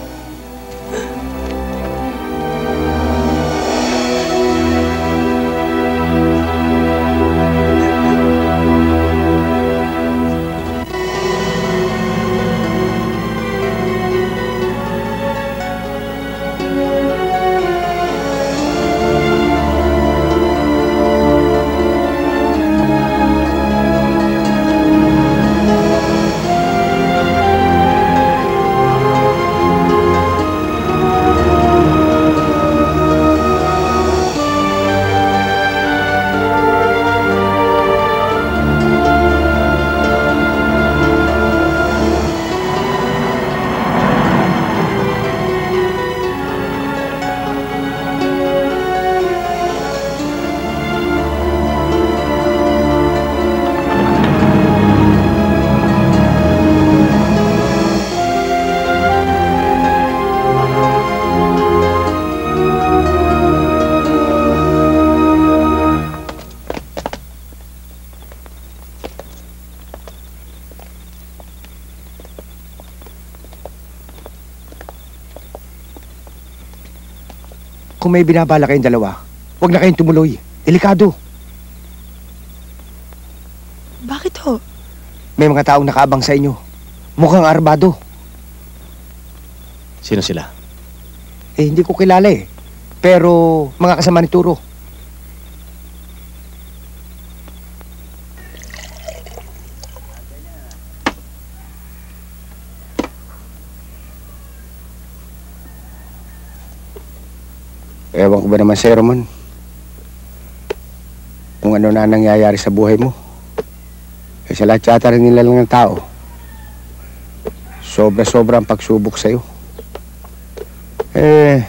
kung may binabala kayong dalawa, huwag na kayong tumuloy. Delikado. Bakit ho? May mga taong nakaabang sa inyo. Mukhang armado. Sino sila? Eh, hindi ko kilala eh. Pero, mga kasama ni Turo. Ewan ko ba naman sa'yo, Ramon? Kung ano na nangyayari sa buhay mo. Eh, sa lahat yata rin nila lang ng tao. Sobra-sobra ang pagsubok sa'yo. Eh,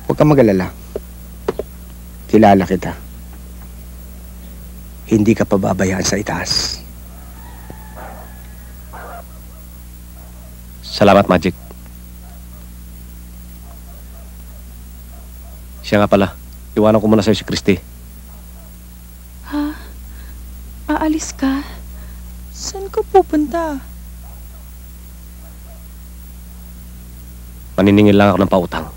huwag kang mag-alala. Kilala kita. Hindi ka pababayaan sa itaas. Salamat, Magic. Siya nga pala. Iwanan ko muna sa'yo si Christy. Ha? Aalis ka? Saan ka pupunta? Maniningil lang ako ng pautang.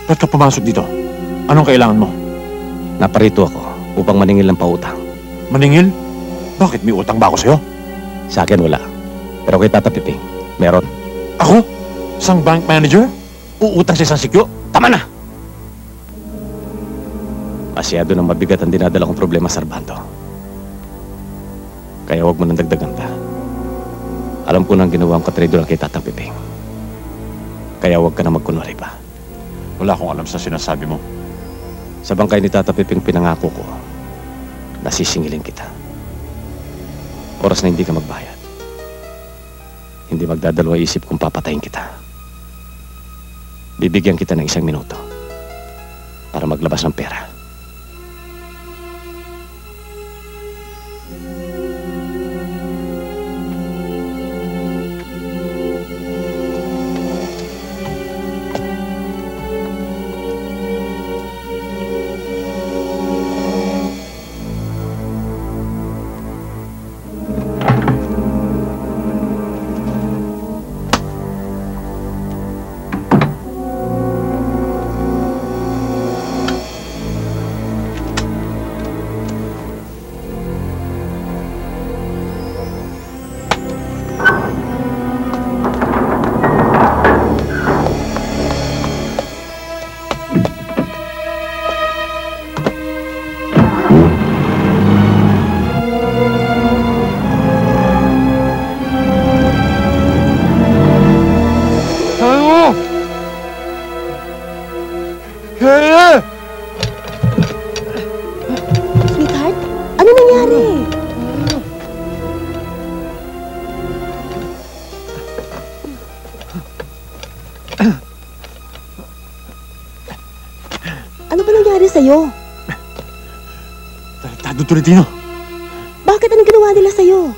Ba't ka pumasok dito? Anong kailangan mo? Naparito ako upang maningil ng pautang. Maningil? Bakit? May utang ba ako sa'yo? Sa akin wala. Pero kay Tata Piping, meron. Ako? Isang bank manager? Uutang sa isang sikyo? Tama na! Masyado nang mabigat ang dinadala kong problema sa Arbando. Kaya huwag mo nang dagdagan pa. Alam ko nang ginawa ang katrido lang kay Tatang Piping. Kaya huwag ka na magkunwari pa. Wala akong alam sa sinasabi mo. Sa bangkay ni Tata Piping pinangako ko, nasisingilin kita. Oras na hindi ka magbayad. Hindi magdadalawa isip kung papatayin kita. Bibigyan kita ng 1 minuto para maglabas ng pera. Sweetheart, ano nangyari? Ano ba nangyari sa'yo? Tarantado Tolentino. Bakit anong ginawa nila sa'yo?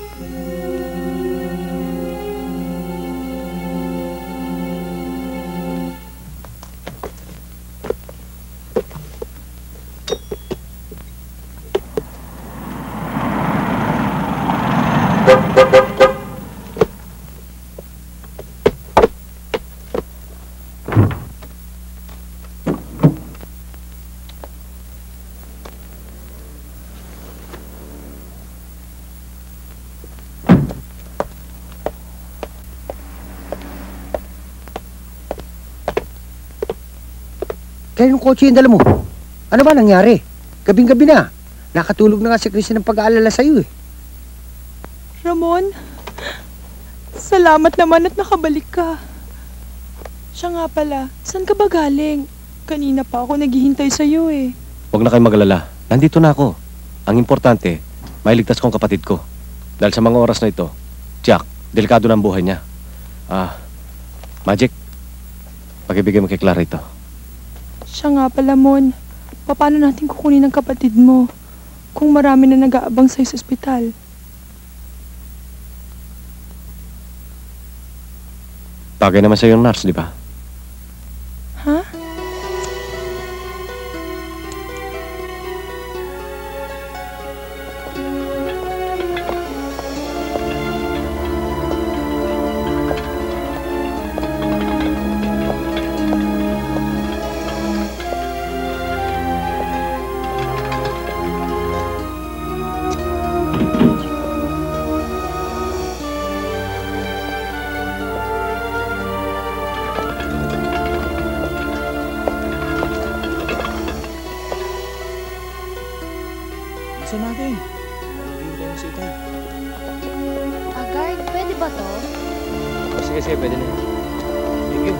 Kaya yung kotse yung dala mo. Ano ba nangyari? Gabing-gabi na. Nakatulog na nga si Christy ng pag-aalala sa'yo eh. Ramon, salamat naman at nakabalik ka. Siya nga pala, saan ka ba galing? Kanina pa ako naghihintay sa'yo eh. Huwag na kayong mag-alala. Nandito na ako. Ang importante, mailigtas kong kapatid ko. Dahil sa mga oras na ito, Jack, delikado na ang buhay niya. Magic, pag-ibigay mo kay Clara ito. Siya nga pala, Mon. Paano natin kukunin ang kapatid mo kung marami na nag-aabang sa'yo sa ospital? Bagay naman sa'yo yung nurse, di ba? Ha? Isa natin. Hindi tayo si Itay. Guard, pwede ba to? Sige, pwede na. Thank you.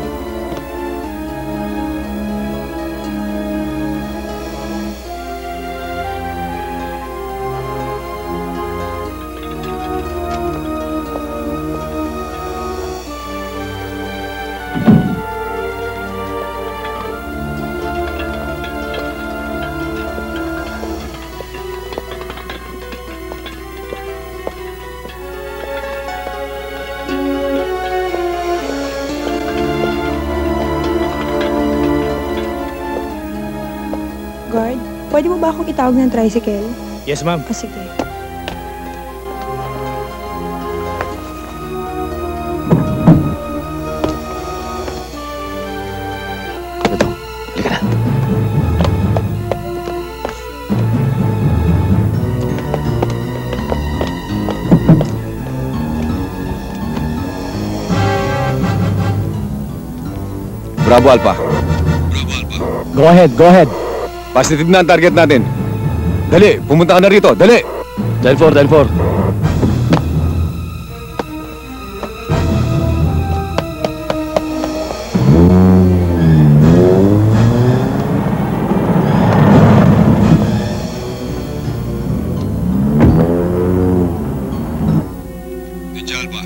Guard, pwede mo ba akong itawag ng tricycle? Yes, ma'am. Sige. Bravo, Alpha. Go ahead. Positive na ang target natin. Dali, pumunta ka na rito. Dali! Dial 4. Ninjalba.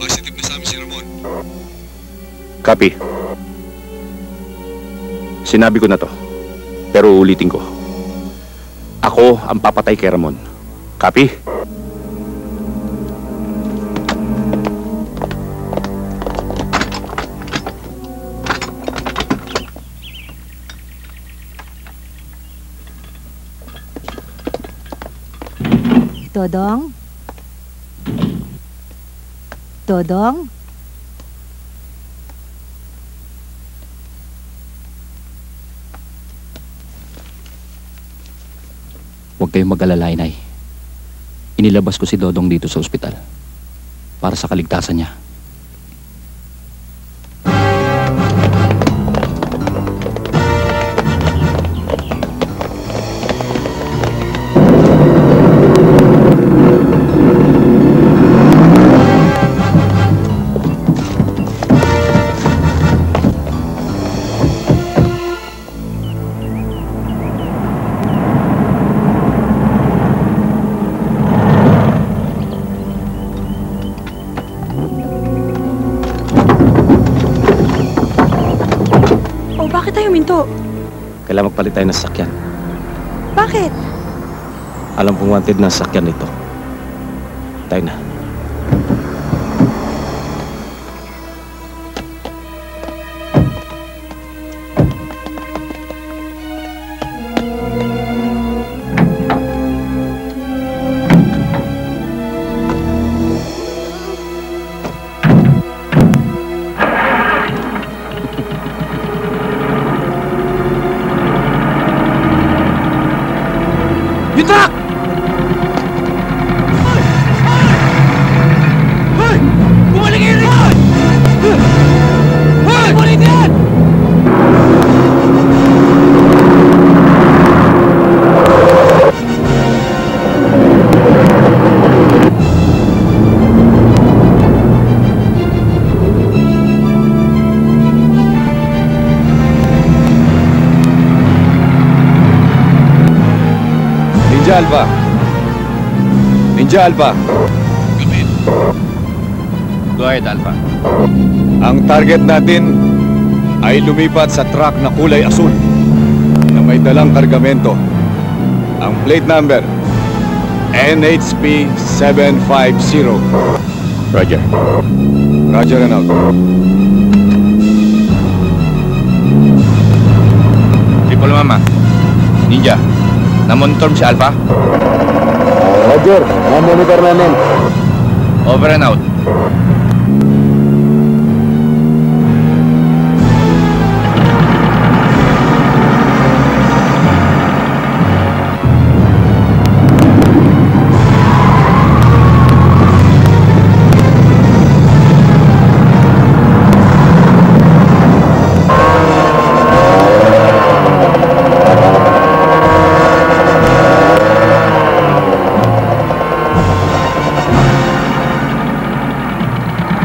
Positive na sa amin si Ramon. Copy. Sinabi ko na to, pero uulitin ko. Ako ang papatay kay Ramon. Copy? Dodong? Dodong? Huwag kayong mag-alala, Inay. Inilabas ko si Dodong dito sa ospital para sa kaligtasan niya. Bakit tayo minto? Kailangan magpalit tayo ng sasakyan. Bakit? Alam kong wanted na sasakyan nito. Tayo na. Yutak! Hoy! Bumalik kayo rito! Hoy! Bumalik yan! Alpha. Ninja Alpha. Go ahead, Alpha. Ang target natin ay lumipat sa truck na kulay asul na may dalang kargamento. Ang plate number, NHP 750. Roger. Roger and out. Triple Mama. Ninja. Na-monitor mo si Alpha? Roger, na-monitor namin. Over and out.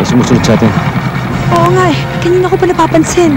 Sumusunod sa atin. Oo nga eh. Kanina ko pa napapansin.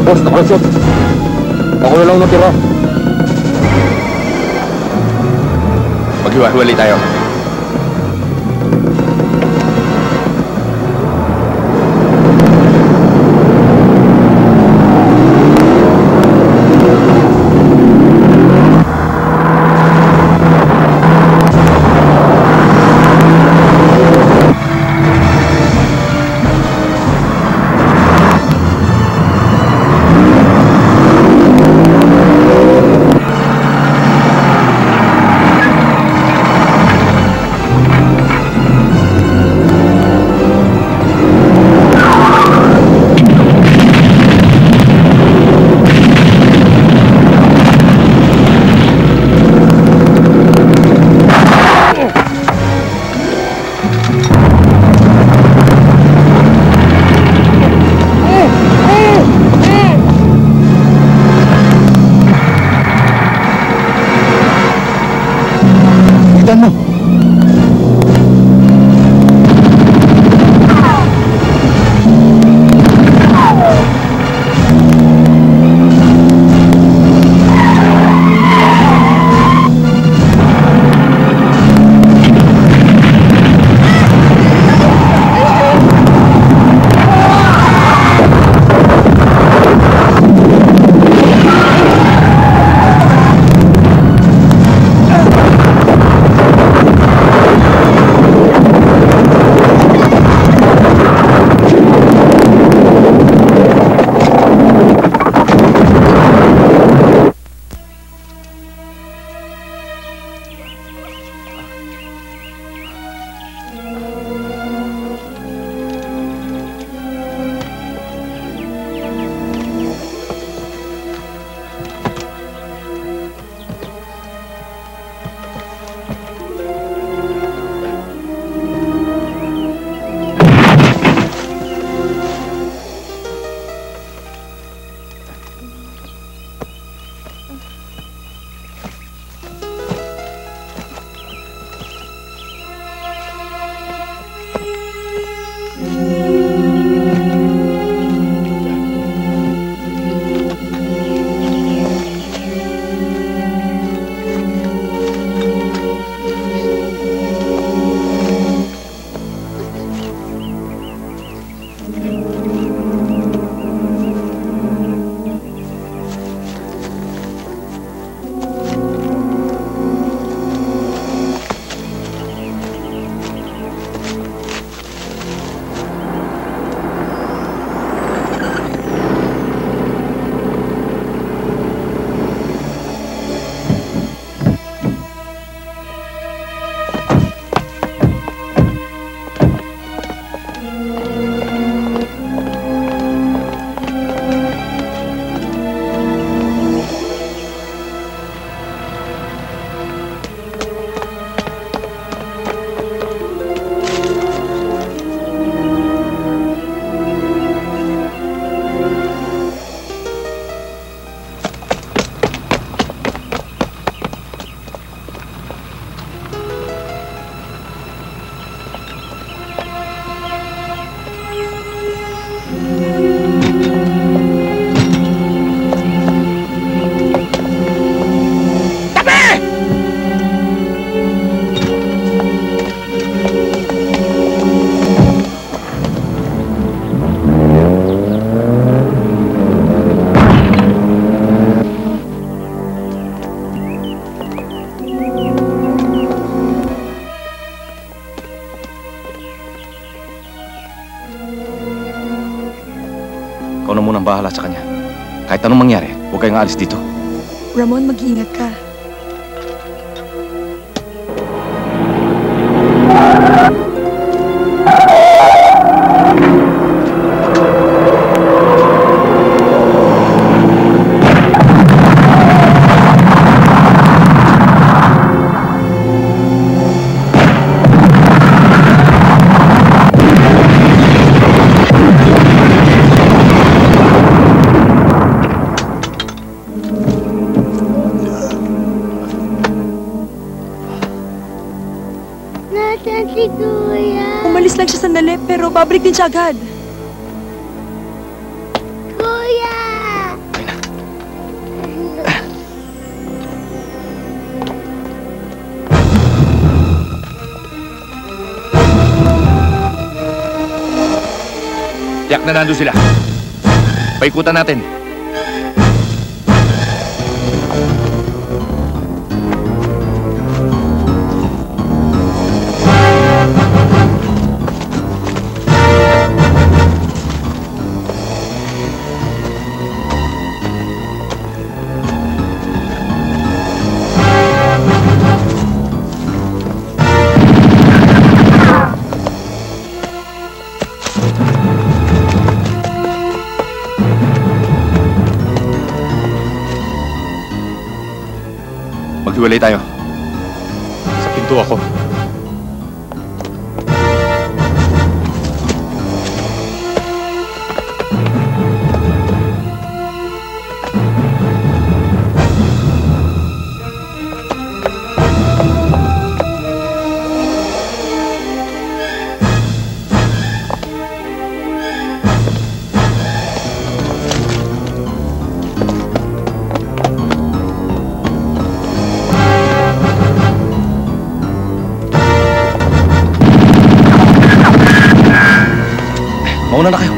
Boss, nakalusot. Ako na lang natira. Maghiwa-hiwalay tayo. Ikaw na munang bahala sa kanya. Kahit anong mangyari, huwag kayong alis dito. Ramon, mag-iingat ka. Umalis lang siya sandali, pero babalik din siya agad. Kuya! Tiyak na nandun sila. Paikutan natin. Maghiwalay tayo. Sa pinto ako. Mauna na kayo.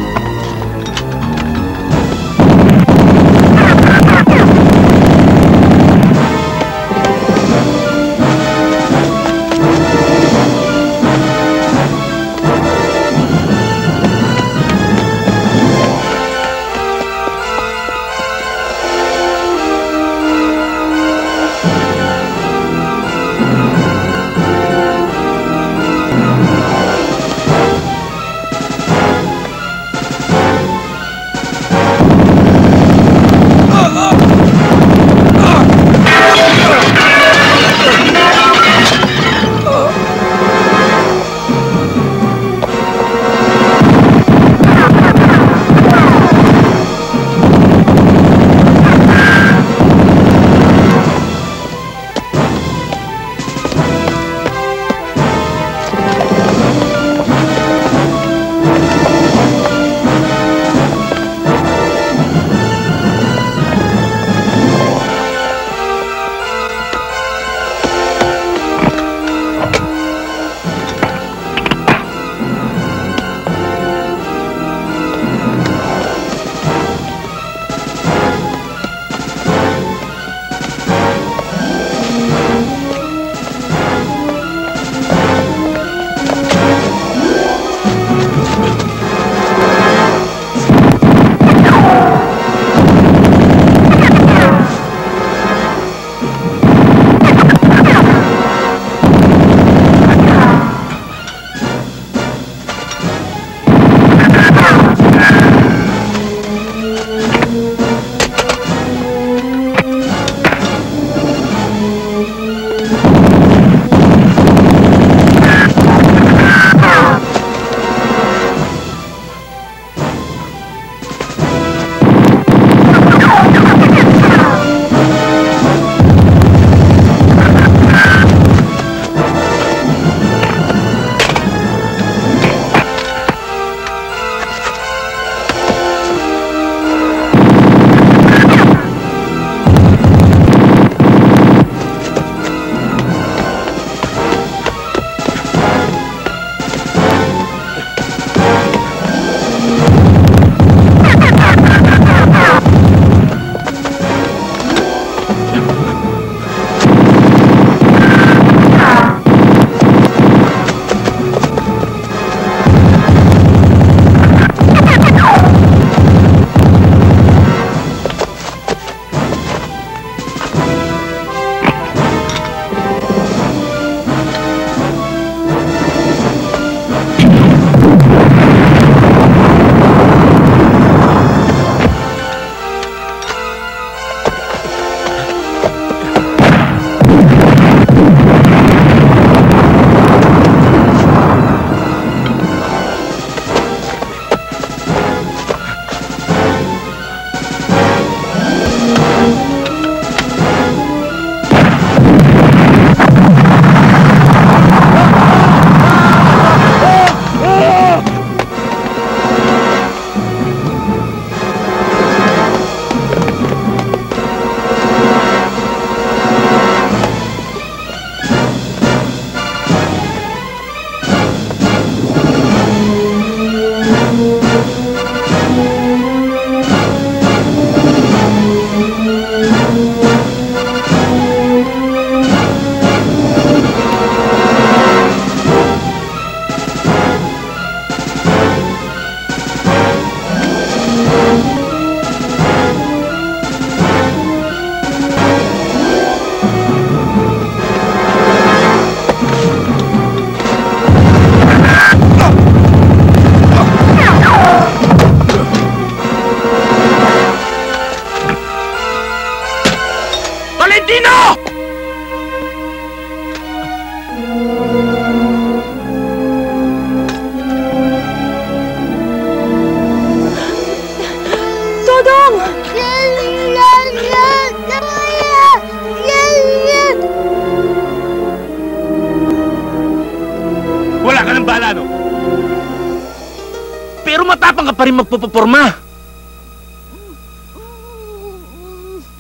matapang ka pa rin magpupuporma.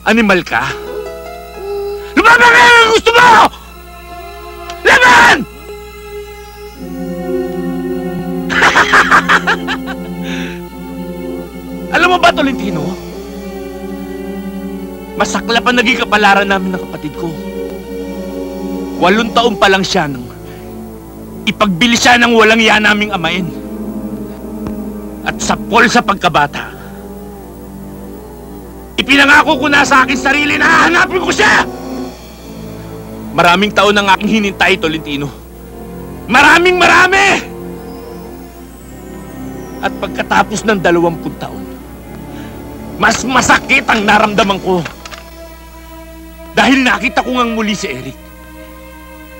Animal ka? Lumaban ka kung gusto mo! Laban! Alam mo ba, Tolentino? Masakla pa naging kapalaran namin ng kapatid ko. 8 taon pa lang siya nang ipagbili siya ng walang iya naming amain. At sapol sa pagkabata, ipinangako ko na sa akin sarili na hahanapin ko siya! Maraming taon ang aking hinintay, Tolentino. Marami! At pagkatapos ng 20 taon, mas masakit ang naramdaman ko. Dahil nakita ko ngang muli si Eric.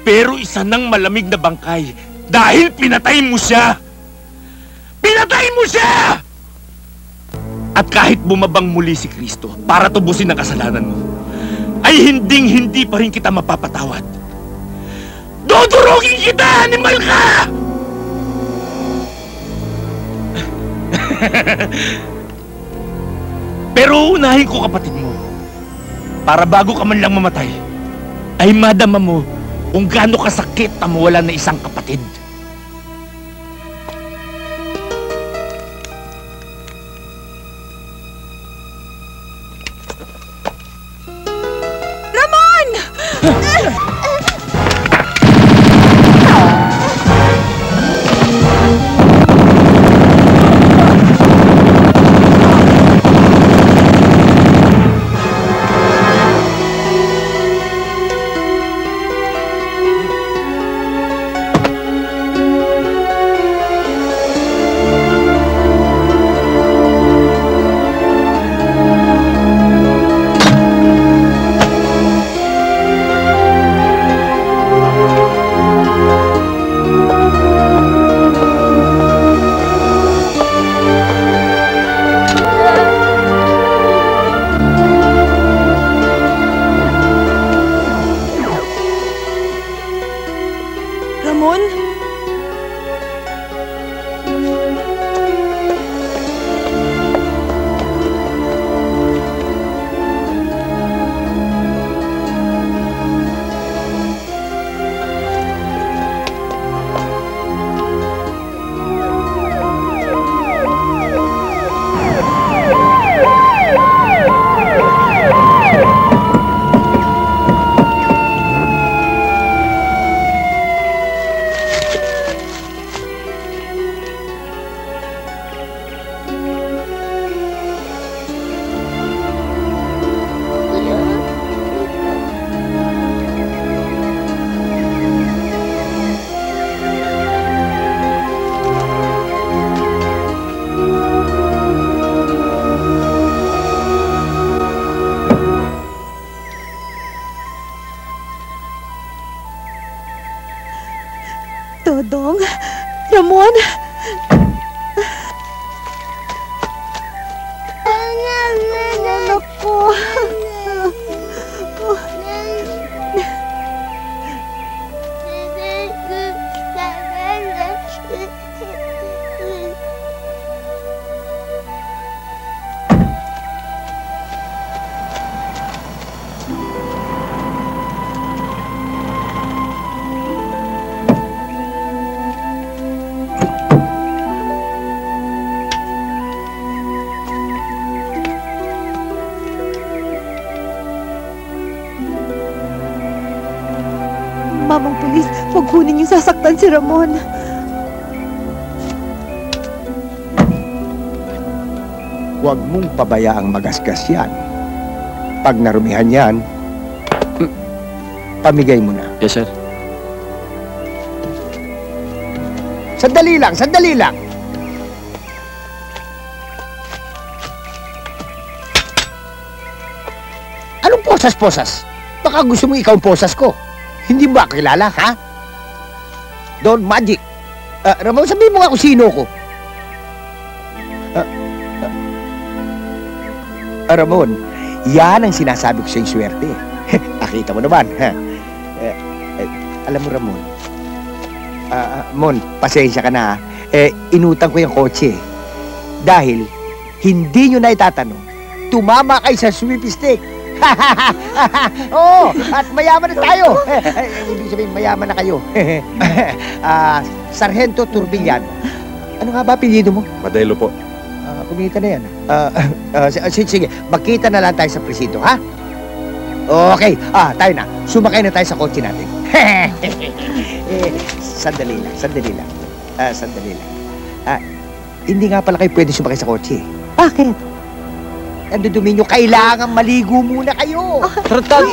Pero isa ng malamig na bangkay dahil pinatay mo siya! Pinatay mo siya! At kahit bumabang muli si Kristo para tubusin ang kasalanan mo, ay hinding-hindi pa rin kita mapapatawad. Dudurugin kita, animal ka! Pero unahin ko, kapatid mo, para bago ka man lang mamatay, ay madama mo kung gaano kasakit ang mawala na isang kapatid. Dodong? Ramon? Anak ko. Mamang pulis, huwag kunin yung sasaktan si Ramon. Huwag mong pabayaang magasgas yan. Pag narumihan yan, pamigay mo na. Yes, sir. Sandali lang, sandali lang. Anong posas-posas? Baka gusto mo ikaw ang posas ko. Hindi ba kilala, ha? Don Magic. Ramon, sabihin mo nga kung sino ko. Ramon, yan ang sinasabi ko sa yung swerte. Nakita mo naman, ha? Alam mo, Ramon, Mon, pasensya ka na, inutang ko yung kotse. Dahil hindi nyo na itatanong, tumama kayo sa sweepstake. Oo, at mayaman na tayo. Ibig sabihin, mayaman na kayo. Sargento Turbilliano. Ano nga ba apelyido mo? Madelo po. Kumita na yan. Sige, magkita na lang tayo sa presinto, ha? Okay, tayo na. Sumakay na tayo sa kotse natin. Sandali lang. Hindi nga pala kayo pwede sumakay sa kotse. Bakit? Ang dudumi nyo, kailangan maligo muna kayo. Trotol!